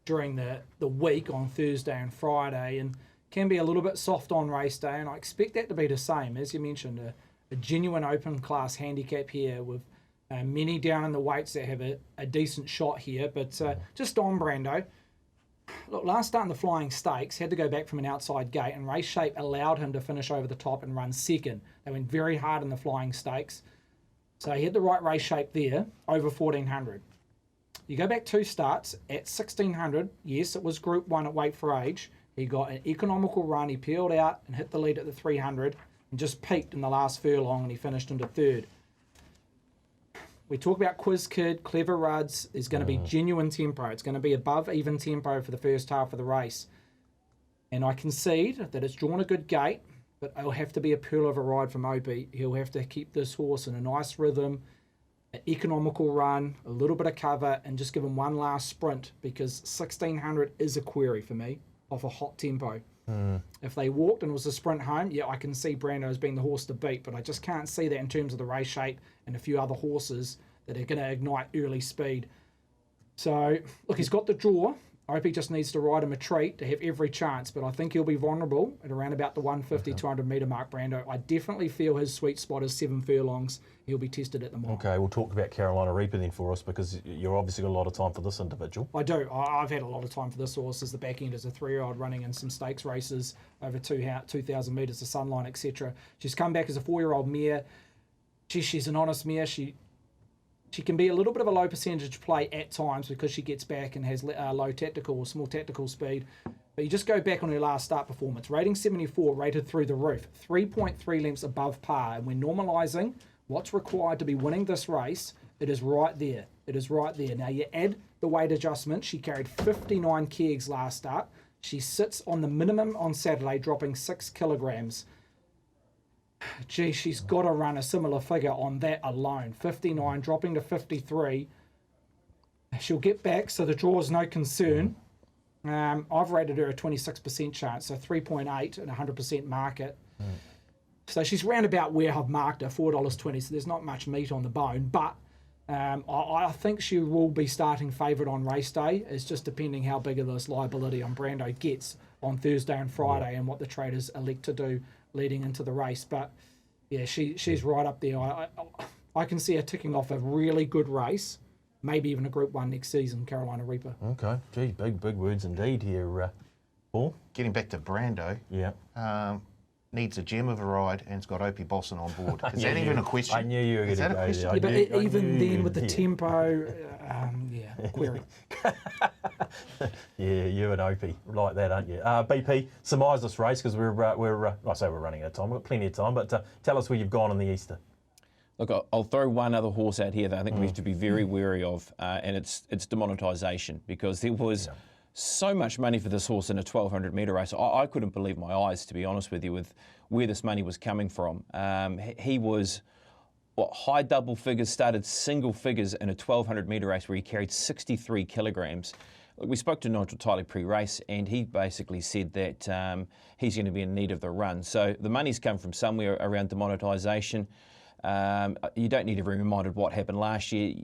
during the week on Thursday and Friday, and can be a little bit soft on race day, and I expect that to be the same. As you mentioned, a genuine open class handicap here with many down in the weights that have a decent shot here, but just on Brando. Look, last start in the Flying Stakes, had to go back from an outside gate, and race shape allowed him to finish over the top and run second. They went very hard in the Flying Stakes. So he had the right race shape there, over 1,400. You go back 2 starts at 1,600. Yes, it was Group 1 at weight for age. He got an economical run. He peeled out and hit the lead at the 300 and just peaked in the last furlong, and he finished into 3rd. We talk about Quiz Kid, Clever Ruds. There's going to be genuine tempo. It's going to be above even tempo for the first half of the race. And I concede that it's drawn a good gate, but it'll have to be a pearl of a ride from Opie. He'll have to keep this horse in a nice rhythm, an economical run, a little bit of cover, and just give him one last sprint, because 1,600 is a query for me off a hot tempo. If they walked and it was a sprint home, yeah, I can see Brando as being the horse to beat, but I just can't see that in terms of the race shape and a few other horses that are going to ignite early speed. So, look, he's got the draw. I hope he just needs to ride him a treat to have every chance, but I think he'll be vulnerable at around about the 150, 200 metre mark, Brando. I definitely feel his sweet spot is 7 furlongs. He'll be tested at the mile. Okay, we'll talk about Carolina Reaper then for us, because you're obviously got a lot of time for this individual. I do. I've had a lot of time for this horse as the back end as a 3-year-old, running in some stakes races over 2,000 metres of Sunline, etc. She's come back as a 4-year-old mare. She's an honest mare. She can be a little bit of a low percentage play at times because she gets back and has low tactical or small tactical speed. But you just go back on her last start performance. Rating 74, rated through the roof. 3.3 lengths above par. And when normalising what's required to be winning this race, it is right there. It is right there. Now you add the weight adjustment. She carried 59 kegs last start. She sits on the minimum on Saturday, dropping 6 kilograms. Gee, she's got to run a similar figure on that alone. 59, dropping to 53. She'll get back, so the draw is no concern. I've rated her a 26% chance, so 3.8 and 100% market. So she's round about where I've marked her, $4.20, so there's not much meat on the bone. But I think she will be starting favourite on race day. It's just depending how big of this liability on Brando gets on Thursday and Friday and what the traders elect to do leading into the race. But yeah, she's right up there. I can see her ticking off a really good race, maybe even a Group 1 next season, Carolina Reaper. Okay, gee, big words indeed here, Paul. Getting back to Brando, needs a gem of a ride and it's got Opie Bosson on board. Is that even a question? I knew you were going to go there. Yeah, but even then with the tempo, query. Yeah, you and Opie like that, aren't you? BP, surmise this race because I say we're running out of time. We've got plenty of time, but tell us where you've gone on the Easter. Look, I'll throw one other horse out here that I think we have to be very wary of, and it's demonetisation, because there was so much money for this horse in a 1,200 metre race. I couldn't believe my eyes, to be honest with you, with where this money was coming from. He was high double figures, started single figures in a 1,200 metre race where he carried 63 kilograms. We spoke to Nigel Tiley pre-race, and he basically said that he's going to be in need of the run. So the money's come from somewhere around demonetisation. You don't need to be reminded what happened last year.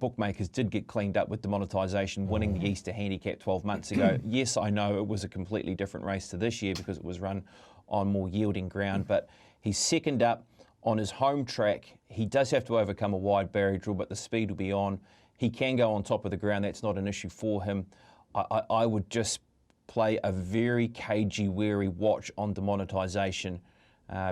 Bookmakers did get cleaned up with demonetisation, winning the Easter Handicap 12 months ago. Yes, I know it was a completely different race to this year because it was run on more yielding ground, but he's second up on his home track. He does have to overcome a wide barrier draw, but the speed will be on. He can go on top of the ground. That's not an issue for him. I would just play a very cagey, wary watch on demonetisation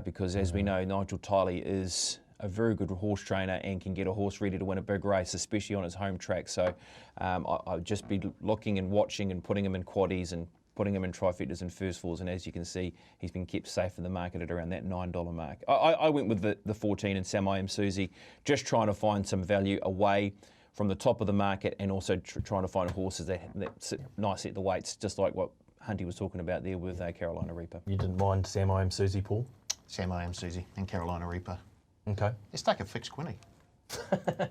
because, as we know, Nigel Tiley is a very good horse trainer and can get a horse ready to win a big race, especially on his home track. So I'd just be looking and watching and putting him in quaddies and putting him in trifectas and first falls. And as you can see, he's been kept safe in the market at around that $9 mark. I went with the 14 and Sam I Am Susie, just trying to find some value away from the top of the market and also trying to find horses that sit nicely at the weights, just like what Hunty was talking about there with Carolina Reaper. You didn't mind Sam I Am Susie, Paul? Sam I Am Susie and Carolina Reaper. Okay. Let's take a fixed Quinny.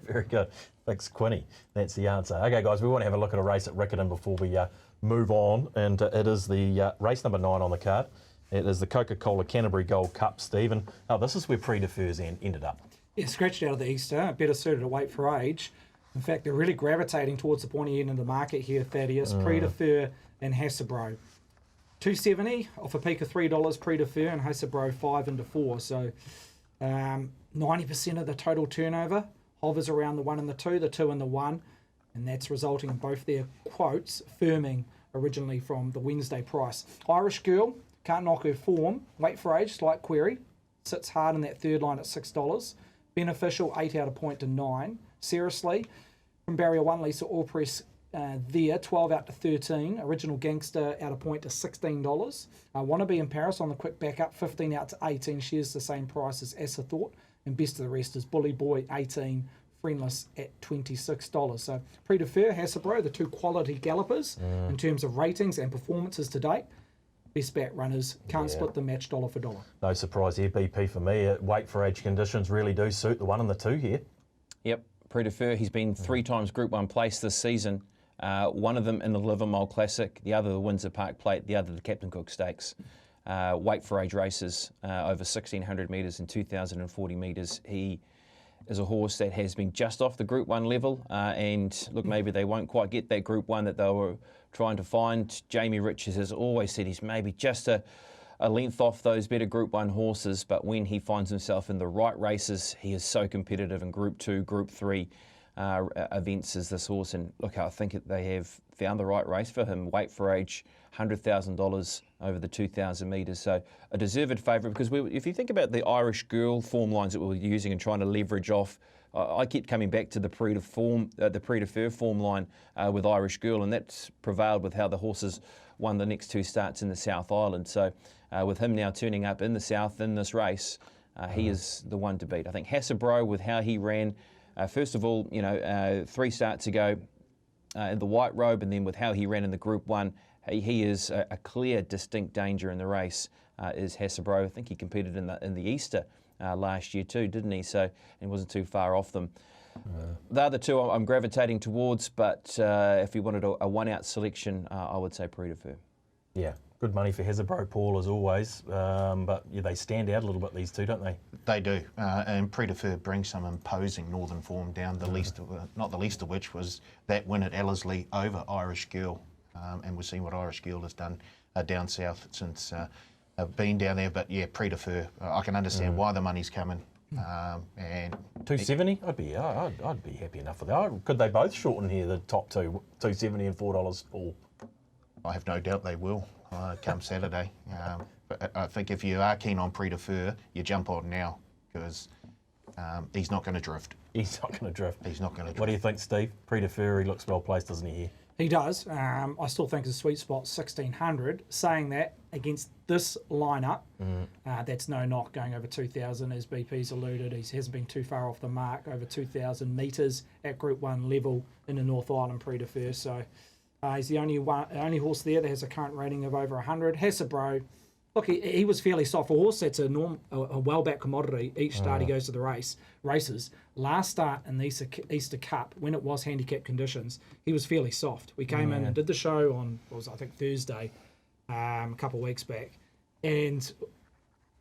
Very good. Thanks, Quinny. That's the answer. Okay, guys, we want to have a look at a race at Riccarton before we move on, and it is the race number 9 on the card. It is the Coca-Cola Canterbury Gold Cup, Stephen. Oh, this is where Prix de Feurs ended up. Yeah, scratched out of the Easter, better suited to wait for age. In fact, they're really gravitating towards the pointy end of the market here, Thaddeus. Prix de Feurs and Hasbro. $2.70 off a peak of $3, Prix de Feurs, and Hasbro 5 into 4. So 90% of the total turnover hovers around the 1 and the 2, the 2 and the 1, and that's resulting in both their quotes firming originally from the Wednesday price. Irish Girl, can't knock her form. Wait for age, slight query. Sits hard in that third line at $6. Beneficial, 8 out of point to 9. Seriously, from barrier 1, Lisa Allpress there, 12 out to 13. Original Gangster out of point to $16. Wannabe in Paris on the quick backup, 15 out to 18. Shares the same price as Essa Thought. And best of the rest is Bully Boy, 18. Friendless at $26. So Prix de Feurs, Hasbro, the two quality gallopers in terms of ratings and performances to date. Best back runners, can't split the match dollar for dollar. No surprise here, BP for me. Wait for age conditions really do suit the 1 and the 2 here. Yep, Prix de Feurs, he's been 3 times Group 1 place this season. One of them in the Livermore Classic, the other the Windsor Park Plate, the other the Captain Cook Stakes. Wait for age races over 1,600 metres and 2,040 metres. He is a horse that has been just off the Group 1 level, and look, maybe they won't quite get that Group 1 that they were trying to find. Jamie Richards has always said he's maybe just a length off those better Group 1 horses, but when he finds himself in the right races, he is so competitive in Group 2, Group 3 events as this horse. And look, I think they have found the right race for him. Weight for age, $100,000 over the 2,000 metres. So a deserved favourite, because if you think about the Irish Girl form lines that we were using and trying to leverage off, I keep coming back to the Prix de Fer form line with Irish Girl, and that's prevailed with how the horses won the next 2 starts in the South Island. So with him now turning up in the South in this race, he is the one to beat. I think Hasselbro, with how he ran, first of all, 3 starts ago in the white robe, and then with how he ran in the Group 1, he is a clear, distinct danger in the race, is Hasselbro. I think he competed in the Easter last year too, didn't he? So, and wasn't too far off them. The other 2 I'm gravitating towards, but if you wanted a one-out selection, I would say Prix de Fer. Yeah, good money for Hasselbro, Paul, as always. But yeah, they stand out a little bit, these 2, don't they? They do, and Prix de Fer brings some imposing northern form down. Not the least of which was that win at Ellerslie over Irish Girl, and we've seen what Irish Girl has done down south since been down there. But yeah, Prix de Fer, I can understand why the money's coming. And 270, I'd be happy enough with that. Could they both shorten here, the top 2, 270 and $4 Paul? I have no doubt they will come Saturday. But I think if you are keen on Prix de Fer, you jump on now, because he's not going to drift. He's not going to drift. He's not going to drift. What do you think, Steve? Prix de Fer, he looks well placed, doesn't he, here? He does. I still think his sweet spot 1,600. Saying that, against this lineup, that's no knock going over 2,000, as BP's alluded. He hasn't been too far off the mark, over 2,000 metres at Group 1 level in the North Island Prix de Fer. So he's the only horse there that has a current rating of over 100. Hasselbro, look, he was fairly soft horse. That's a well-backed commodity. Each start he goes to the races. Last start in the Easter Cup, when it was handicap conditions, he was fairly soft. We came in and did the show on, I think, Thursday, a couple of weeks back, and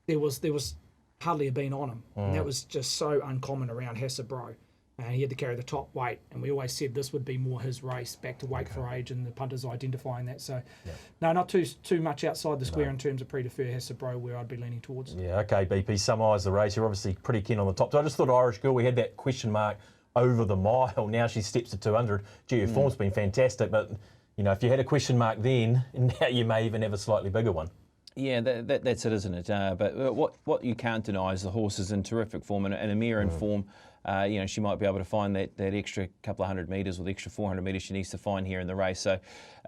there was hardly a bean on him. And that was just so uncommon around Hasselbro. He had to carry the top weight, and we always said this would be more his race, back to weight for age, and the punters identifying that. So, no, not too much outside the square in terms of Prix de Fer, Hasselbro, where I'd be leaning towards. Yeah, okay, BP, summarise the race. You're obviously pretty keen on the top. So I just thought Irish Girl, we had that question mark over the mile. Now she steps to 200. Gee, her form's been fantastic, but, if you had a question mark then, now you may even have a slightly bigger one. Yeah, that's it, isn't it? But what you can't deny is the horse is in terrific form and Amira in form. She might be able to find that extra couple of 100 metres or the extra 400 metres she needs to find here in the race. So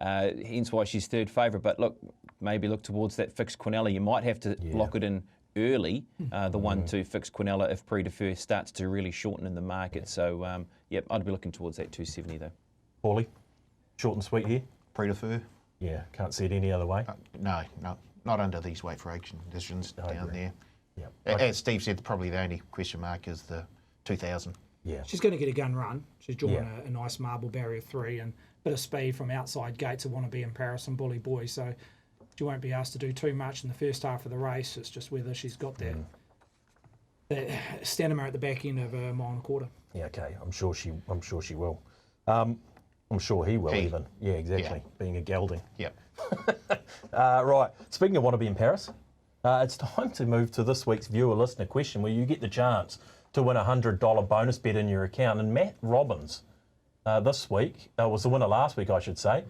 hence why she's third favourite. But maybe look towards that fixed Quinella. You might have to lock it in early, the 1-2 fixed Quinella, if Prix de Fer starts to really shorten in the market. So, I'd be looking towards that 270 though. Paulie, short and sweet here? Prix de Fer? Yeah, can't see it any other way. No, not under these weight for age conditions down there. Yeah. As Steve said, probably the only question mark is the 2,000. Yeah. She's going to get a gun run. She's drawn a nice marble barrier 3 and a bit of speed from outside gates. Want to be in Paris and Bully Boy, so she won't be asked to do too much in the first half of the race. It's just whether she's got that stamina at the back end of a mile and a quarter. Yeah, okay. I'm sure she will. I'm sure he will even. Yeah, exactly. Yeah. Being a gelding. Yep. Right. Speaking of want to be in Paris, it's time to move to this week's viewer listener question, where you get the chance to win a $100 bonus bet in your account. And Matt Robbins this week, was the winner last week, I should say,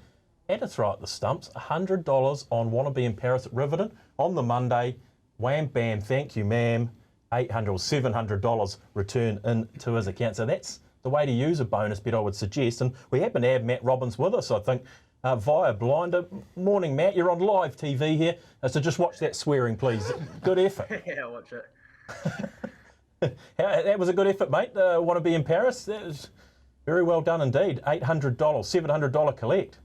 had to throw at the stumps, $100 on Want to Be in Paris at Riverton on the Monday. Wham, bam, thank you, ma'am. $800 or $700 return into his account. So that's the way to use a bonus bet, I would suggest. And we happen to have Matt Robbins with us, I think, via Blinder. Morning, Matt. You're on live TV here. So just watch that swearing, please. Good effort. Yeah, watch it. That was a good effort, mate. Want to be in Paris? That was very well done indeed. $800, $700 collect.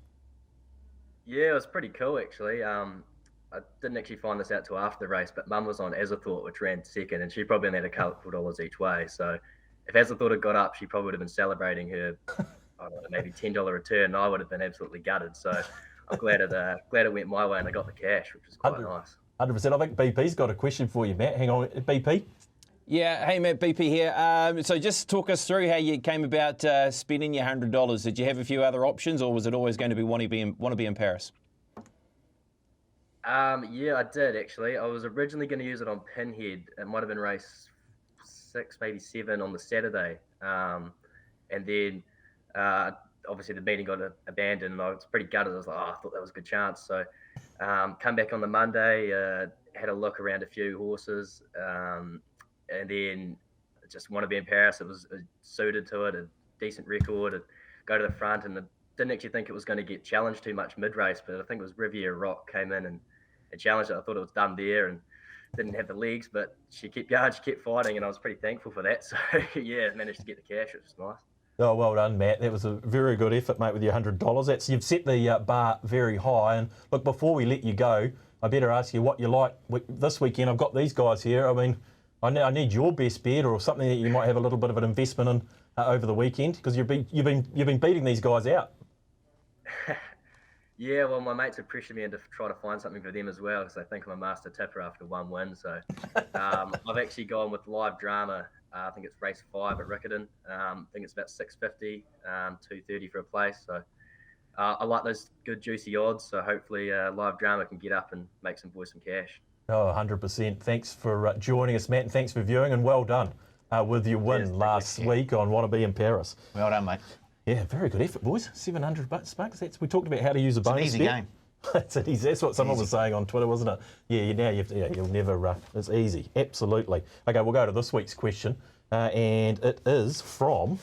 Yeah, it was pretty cool, actually. I didn't actually find this out till after the race, but Mum was on Azerthorpe, which ran second, and she probably only had a couple of dollars each way. So if Azerthorpe had got up, she probably would have been celebrating her, I don't know, maybe $10 return, and I would have been absolutely gutted. So I'm glad it went my way and I got the cash, which was quite nice. 100%. I think BP's got a question for you, Matt. Hang on, BP. Yeah, hey Matt, BP here. So just talk us through how you came about spending your $100. Did you have a few other options, or was it always going to be want to be in Paris? Yeah, I did actually. I was originally going to use it on Pinhead. It might have been race 6, maybe 7 on the Saturday, and then obviously the meeting got abandoned, and I was pretty gutted. I was like, oh, I thought that was a good chance. So come back on the Monday, had a look around a few horses, and then just want to be in Paris. It was suited to it, a decent record, go to the front, and didn't actually think it was going to get challenged too much mid-race, but I think it was Riviera Rock came in and challenged it. I thought it was done there and didn't have the legs, but she kept going, she kept fighting, and I was pretty thankful for that. So, yeah, managed to get the cash, which was nice. Oh, well done, Matt. That was a very good effort, mate, with your $100. You've set the bar very high. And look, before we let you go, I better ask you what you like this weekend. I've got these guys here. I mean, I need your best bet or something that you might have a little bit of an investment in over the weekend, because you've been beating these guys out. Yeah, well, my mates have pressured me into try to find something for them as well, because they think I'm a master tipper after one win. So I've actually gone with Live Drama. I think it's race 5 at Riccarton. I think it's about $650, $230 for a place. So I like those good juicy odds. So hopefully Live Drama can get up and make some boys some cash. Oh, 100%. Thanks for joining us, Matt, and thanks for viewing, and well done with your win last week on Want to Be in Paris. Well done, mate. Yeah, very good effort, boys. $700. We talked about how to use a bonus. It's an easy game. It's an easy. That's what someone was saying on Twitter, wasn't it? Yeah, now you'll never. It's easy, absolutely. Okay, we'll go to this week's question, and it is from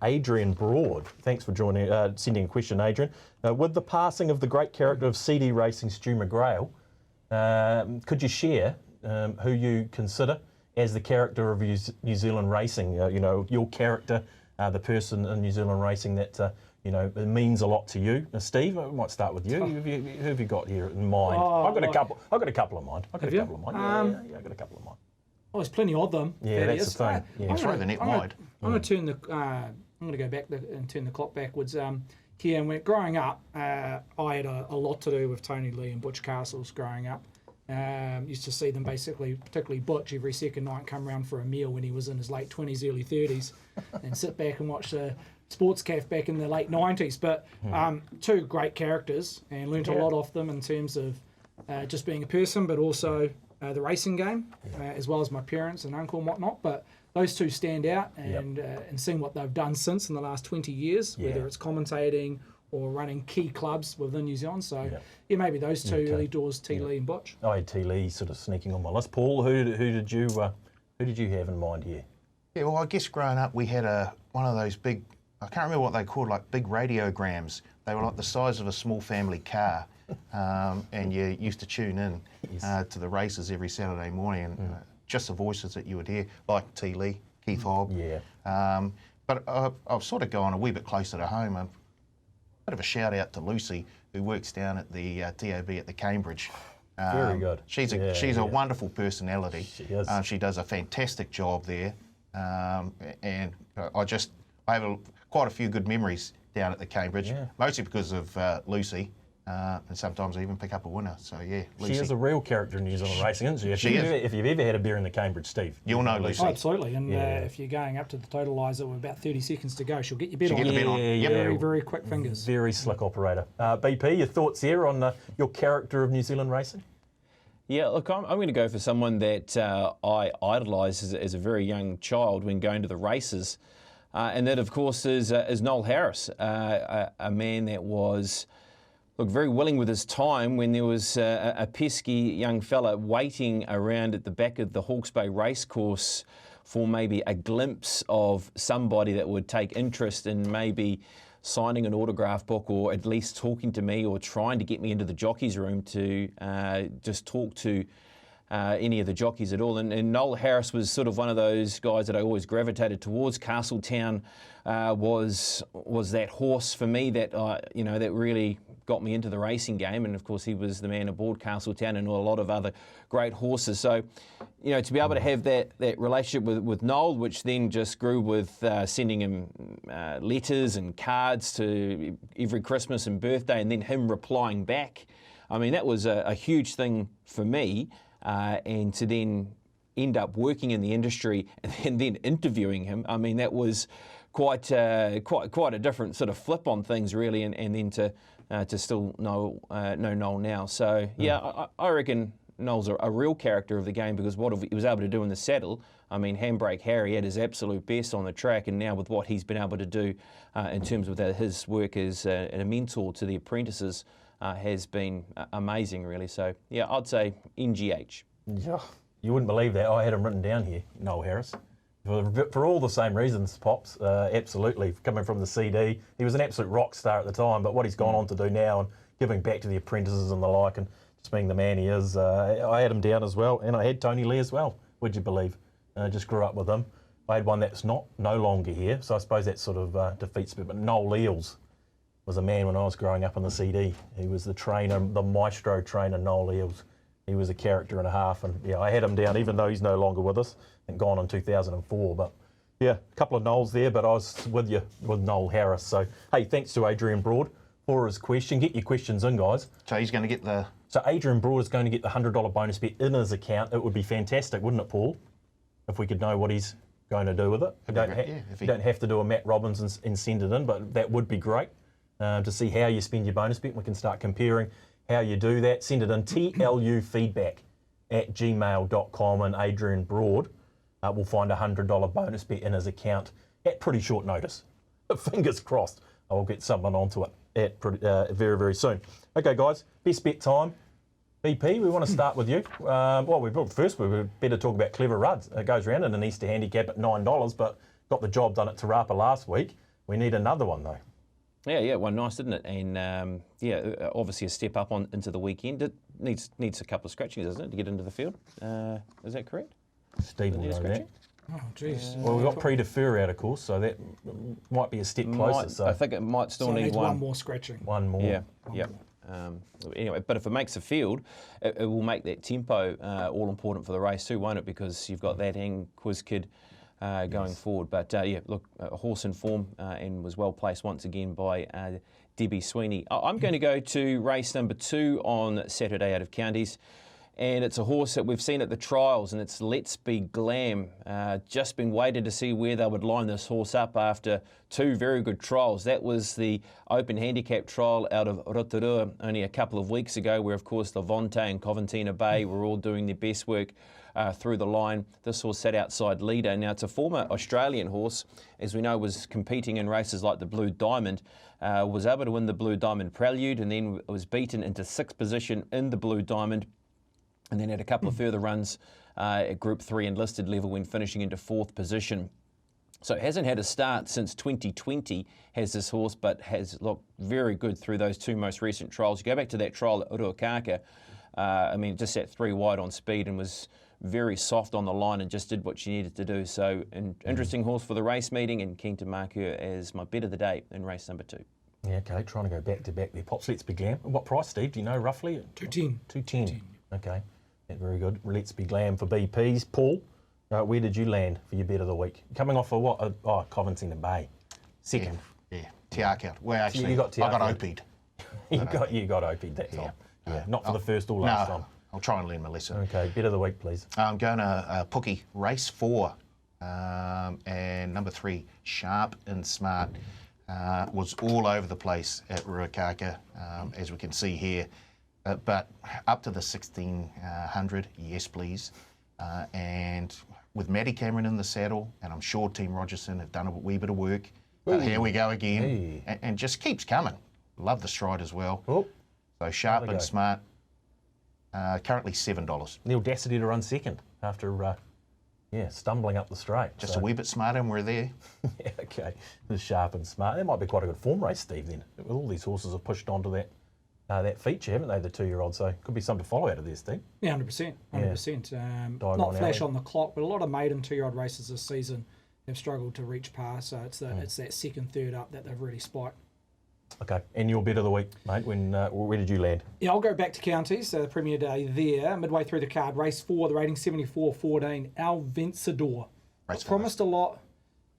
Adrian Broad. Thanks for joining, sending a question, Adrian. With the passing of the great character of CD Racing, Stu McGrail, could you share who you consider as the character of New Zealand racing? Your character. The person in New Zealand racing that it means a lot to you. Now, Steve, I might start with you. Who have you got here in mind? I've got a couple. I've got a couple of mine. I've got a couple of mine. Yeah, I've got a couple of mine. Oh, there's plenty of them. Yeah, that's the thing. Yeah. Throw the net wide. I'm going to turn the. I'm going to go back and turn the clock backwards. Here, and growing up, I had a lot to do with Tony Lee and Butch Castles growing up. Used to see them basically, particularly Butch, every second night come round for a meal when he was in his late 20s, early 30s, and sit back and watch the Sports Caf back in the late 90s. But two great characters, and learnt a lot off them in terms of just being a person, but also the racing game, as well as my parents and uncle and whatnot. But those two stand out, and seeing what they've done since in the last 20 years, whether it's commentating or running key clubs within New Zealand. So, maybe those two early doors, T. Lee and Butch. I had T. Lee sort of sneaking on my list. Paul, who did you have in mind here? Yeah, well, I guess growing up we had one of those big, I can't remember what they called, like big radiograms. They were like the size of a small family car, and you used to tune in to the races every Saturday morning, and just the voices that you would hear, like T. Lee, Keith Hobb. Yeah. But I've sort of gone a wee bit closer to home. A bit of a shout out to Lucy, who works down at the TAB at the Cambridge. Very good. She's a wonderful personality. She is. She does a fantastic job there, and I have quite a few good memories down at the Cambridge, mostly because of Lucy. And sometimes I even pick up a winner. So, yeah, Lucy. She is a real character in New Zealand racing, isn't she? If you've ever had a beer in the Cambridge, Steve. You'll know Lucy. Oh, absolutely. And if you're going up to the totaliser with about 30 seconds to go, she'll get your bet on. Get the bet on. Yep. Very, very quick fingers. Very slick operator. BP, your thoughts here on your character of New Zealand racing? Yeah, look, I'm going to go for someone that I idolised as a very young child when going to the races. And that, of course, is Noel Harris, a man that was... very willing with his time when there was a pesky young fella waiting around at the back of the Hawke's Bay racecourse for maybe a glimpse of somebody that would take interest in maybe signing an autograph book, or at least talking to me, or trying to get me into the jockeys room to just talk to any of the jockeys at all. And Noel Harris was sort of one of those guys that I always gravitated towards. Castletown was that horse for me that that really got me into the racing game, and of course he was the man aboard Castletown and a lot of other great horses. So, to be able to have that relationship with Noel, which then just grew with sending him letters and cards to every Christmas and birthday, and then him replying back. I mean, that was a huge thing for me, and to then end up working in the industry and then interviewing him. I mean, that was quite a different sort of flip on things, really, and then to still know Noel now. So yeah, I reckon Noel's a real character of the game, because what he was able to do in the saddle, I mean, Handbrake Harry at his absolute best on the track, and now with what he's been able to do in terms of his work as a mentor to the apprentices has been amazing, really. So yeah, I'd say NGH. Yeah, you wouldn't believe that. I had him written down here, Noel Harris. For all the same reasons, Pops, absolutely. Coming from the CD, he was an absolute rock star at the time, but what he's gone on to do now and giving back to the apprentices and the like, and just being the man he is, I had him down as well, and I had Tony Lee as well, would you believe? Just grew up with him. I had one that's no longer here, so I suppose that sort of defeats it, but Noel Eels was a man when I was growing up in the CD. He was the trainer, the maestro trainer, Noel Eels. He was a character and a half, and yeah, I had him down, even though he's no longer with us and gone in 2004. But yeah, a couple of Noels there, but I was with you with Noel Harris. So hey, thanks to Adrian Broad for his question. Get your questions in, guys. So he's going to get the... So Adrian Broad is going to get the $100 bonus bet in his account. It would be fantastic, wouldn't it, Paul? If we could know what he's going to do with it. You don't have to do a Matt Robbins and send it in, but that would be great to see how you spend your bonus bet. We can start comparing how you do that. Send it in tlufeedback@gmail.com, and Adrian Broad will find a $100 bonus bet in his account at pretty short notice. Fingers crossed, I will get someone onto it at very, very soon. Okay, guys, best bet time. BP, we want to start with you. We better talk about Clever Ruds. It goes around in an Easter handicap at $9, but got the job done at Te Rapa last week. We need another one, though. Yeah, well, nice, didn't it? And obviously a step up into the weekend. It needs a couple of scratchings, doesn't it, to get into the field? Is that correct? Steve will know that. Oh, jeez. Well, we've got pre-defer out, of course, so that might be a step closer. I think it might still need one more scratching. One more. Yeah. Anyway, but if it makes a field, it will make that tempo all important for the race too, won't it? Because you've got that and Quiz Kid going forward. But look, a horse in form and was well placed once again by Debbie Sweeney. I'm going to go to race number 2 on Saturday out of Counties. And it's a horse that we've seen at the trials, and it's Let's Be Glam. Just been waiting to see where they would line this horse up after 2 very good trials. That was the open handicap trial out of Rotorua only a couple of weeks ago, where, of course, Levante and Coventina Bay were all doing their best work through the line. This horse sat outside leader. Now, it's a former Australian horse, as we know, was competing in races like the Blue Diamond, was able to win the Blue Diamond Prelude, and then was beaten into 6th position in the Blue Diamond, and then had a couple of further runs at Group 3 enlisted level when finishing into 4th position. So it hasn't had a start since 2020, has this horse, but has looked very good through those 2 most recent trials. You go back to that trial at Uruakaka, just sat 3 wide on speed and was very soft on the line and just did what she needed to do. So an interesting horse for the race meeting, and keen to mark her as my bet of the day in race number 2. Yeah, okay, trying to go back to back there. Pops, Let's Be Glam. What price, Steve? Do you know roughly? 210. 210. Okay. Yeah, very good. Let's Be Glam for BPs. Paul, where did you land for your bet of the week? Coming off of what? Coventina Bay. Second. Yeah, Tiark out. Well, actually, you got I got OP'd. you got OP'd that time. Yeah, not for the first or last time. I'll try and learn my lesson. Okay, bet of the week, please. I'm going to Pookie, race 4. And number 3, Sharp and Smart, was all over the place at Ruakaka, as we can see here. But up to the 1600, yes, please. And with Matty Cameron in the saddle, and I'm sure Team Rogerson have done a wee bit of work. Here we go again. Hey. And just keeps coming. Love the stride as well. Oh, so Sharp and Smart, currently $7. the audacity to run second after, stumbling up the straight. Just a wee bit smarter, and we're there. Yeah, okay. The Sharp and Smart. That might be quite a good form race, Steve, then. All these horses have pushed onto that feature, haven't they, the 2-year-old? So could be something to follow out of this, Steve. Yeah, 100%. 100%. Diamond Not flash alley. on the clock, but a lot of maiden 2-year-old races this season have struggled to reach par. So it's that second, third up that they've really spiked. Okay, and your bet of the week, mate, where did you land? Yeah, I'll go back to Counties, the Premier Day there. Midway through the card, race 4, the rating 74-14, Al Vencedor. Race 5. Promised a lot.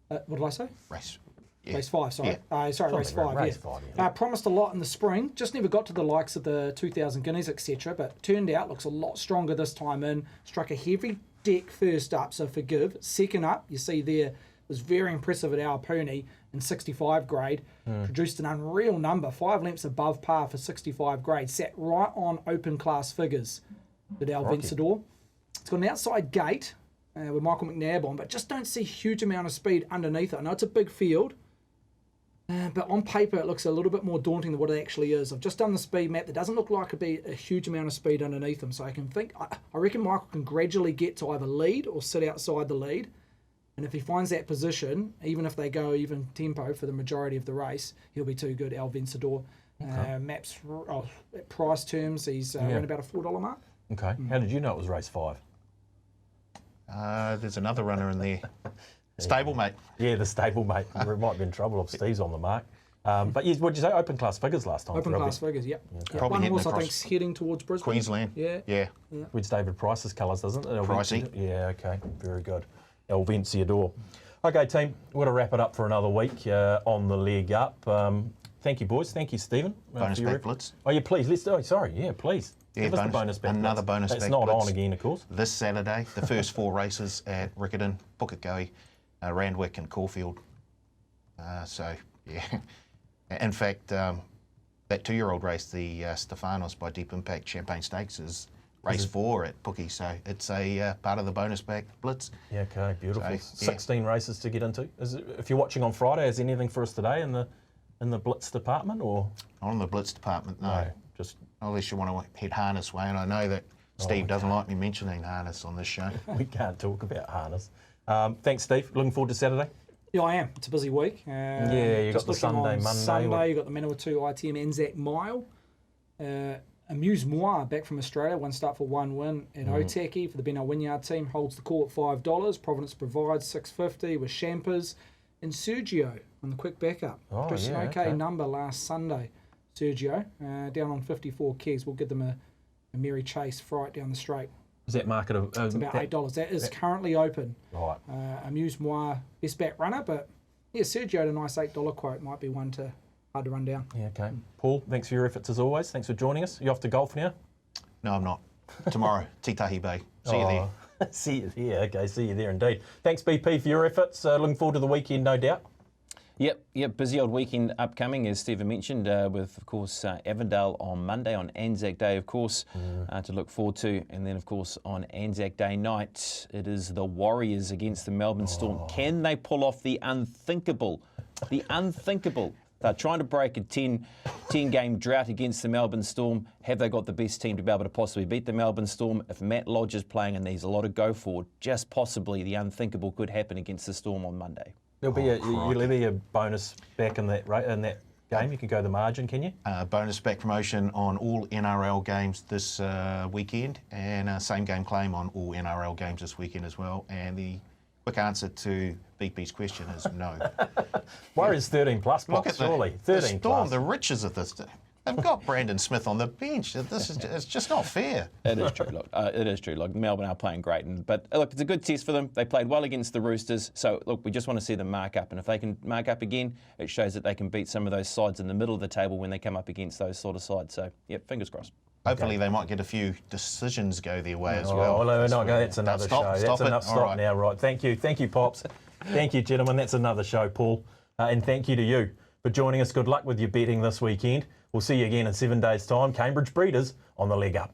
What did I say? Race. Race 5, sorry. Yeah. Race 5, Race yeah. 5, yeah. Promised a lot in the spring, just never got to the likes of the 2000 Guineas, etc. But turned out, looks a lot stronger this time in. Struck a heavy deck first up, so Forgive. Second up, you see there, was very impressive at Aupuni in 65 grade. Produced an unreal number, 5 lengths above par for 65 grade. Sat right on open class figures at El Vencedor. It's got an outside gate with Michael McNabb on, but just don't see a huge amount of speed underneath it. I know it's a big field, but on paper it looks a little bit more daunting than what it actually is. I've just done the speed map. There doesn't look like it'd be a huge amount of speed underneath him, so I reckon Michael can gradually get to either lead or sit outside the lead. And if he finds that position, even if they go even tempo for the majority of the race, he'll be too good. El Vencedor. Maps at price terms, he's around about a $4 mark. Okay. How did you know it was race 5? There's another runner in there. Stablemate. Yeah, the stablemate. We might be in trouble if Steve's on the mark. But yes, what did you say? Open class figures last time. Open class figures, yep. Probably One heading horse I across think's heading towards Brisbane. Queensland. Yeah. Which David Price's colours, doesn't it? Pricey. Yeah, okay. Very good. El Vencedor. Okay, team, we're going to wrap it up for another week on the leg up. Thank you, boys. Thank you, Stephen. Bonus back blitz. Oh, yeah, please. Please. Yeah, Give us the bonus back another blitz. bonus It's back not blitz. on again, of course. This Saturday, the first 4 races at Riccarton, Pukekohe, Randwick and Caulfield. So, yeah. In fact, that 2-year-old race, the Stefanos by Deep Impact Champagne Stakes, is race 4 at Pookie. So it's a part of the bonus back blitz. Yeah, okay, beautiful. So, yeah. 16 races to get into. If you're watching on Friday, is anything for us today in the blitz department or? Not on the blitz department, no. Just Unless you want to head harness way, and I know that Steve doesn't like me mentioning harness on this show. we can't talk about harness. Thanks, Steve. Looking forward to Saturday. Yeah, I am. It's a busy week. You got the Sunday, Monday. Sunday, you got the Manawatu ITM Anzac Mile. Amuse Moi back from Australia, 1 start for 1 win at Otaki for the Benno Wynyard team, holds the call at $5. Providence Provides $6.50 with Champers. And Sergio on the quick backup. Just an okay number last Sunday. Sergio, down on 54 kegs. We'll give them a merry chase right down the straight. Is that market? It's about $8. That is currently open. Right. Amuse Moi, best back runner, but yeah, Sergio at a nice $8 quote might be one hard to run down. Yeah, okay. Paul, thanks for your efforts as always. Thanks for joining us. You off to golf now? No, I'm not. Tomorrow, Titahi Bay. See you there. See you there. Okay, see you there indeed. Thanks, BP, for your efforts. Looking forward to the weekend, no doubt. Yep. Busy old weekend upcoming, as Stephen mentioned, with, of course, Avondale on Monday, on Anzac Day, of course, to look forward to. And then, of course, on Anzac Day night, it is the Warriors against the Melbourne Storm. Can they pull off the unthinkable? The unthinkable. They're trying to break a 10-game drought against the Melbourne Storm. Have they got the best team to be able to possibly beat the Melbourne Storm? If Matt Lodge is playing and there's a lot of go forward, just possibly the unthinkable could happen against the Storm on Monday. There'll be a bonus back in that game. You can go the margin, can you? Bonus back promotion on all NRL games this weekend, and same game claim on all NRL games this weekend as well. And the quick answer to BP's question is no. Warriors 13 plus, Look at surely. the 13 Storm, plus. the riches of this. They've got Brandon Smith on the bench. It's just not fair. It is true. Look, it is true. Look, Melbourne are playing great, but look, it's a good test for them. They played well against the Roosters, so look, we just want to see them mark up, and if they can mark up again, it shows that they can beat some of those sides in the middle of the table when they come up against those sort of sides. So, yep, fingers crossed. Hopefully they might get a few decisions go their way as well. That's another show. That's enough. Stop now, right? Thank you, Pops. Thank you, gentlemen. That's another show, Paul, and thank you to you for joining us. Good luck with your betting this weekend. We'll see you again in 7 days' time. Cambridge Breeders on the leg up.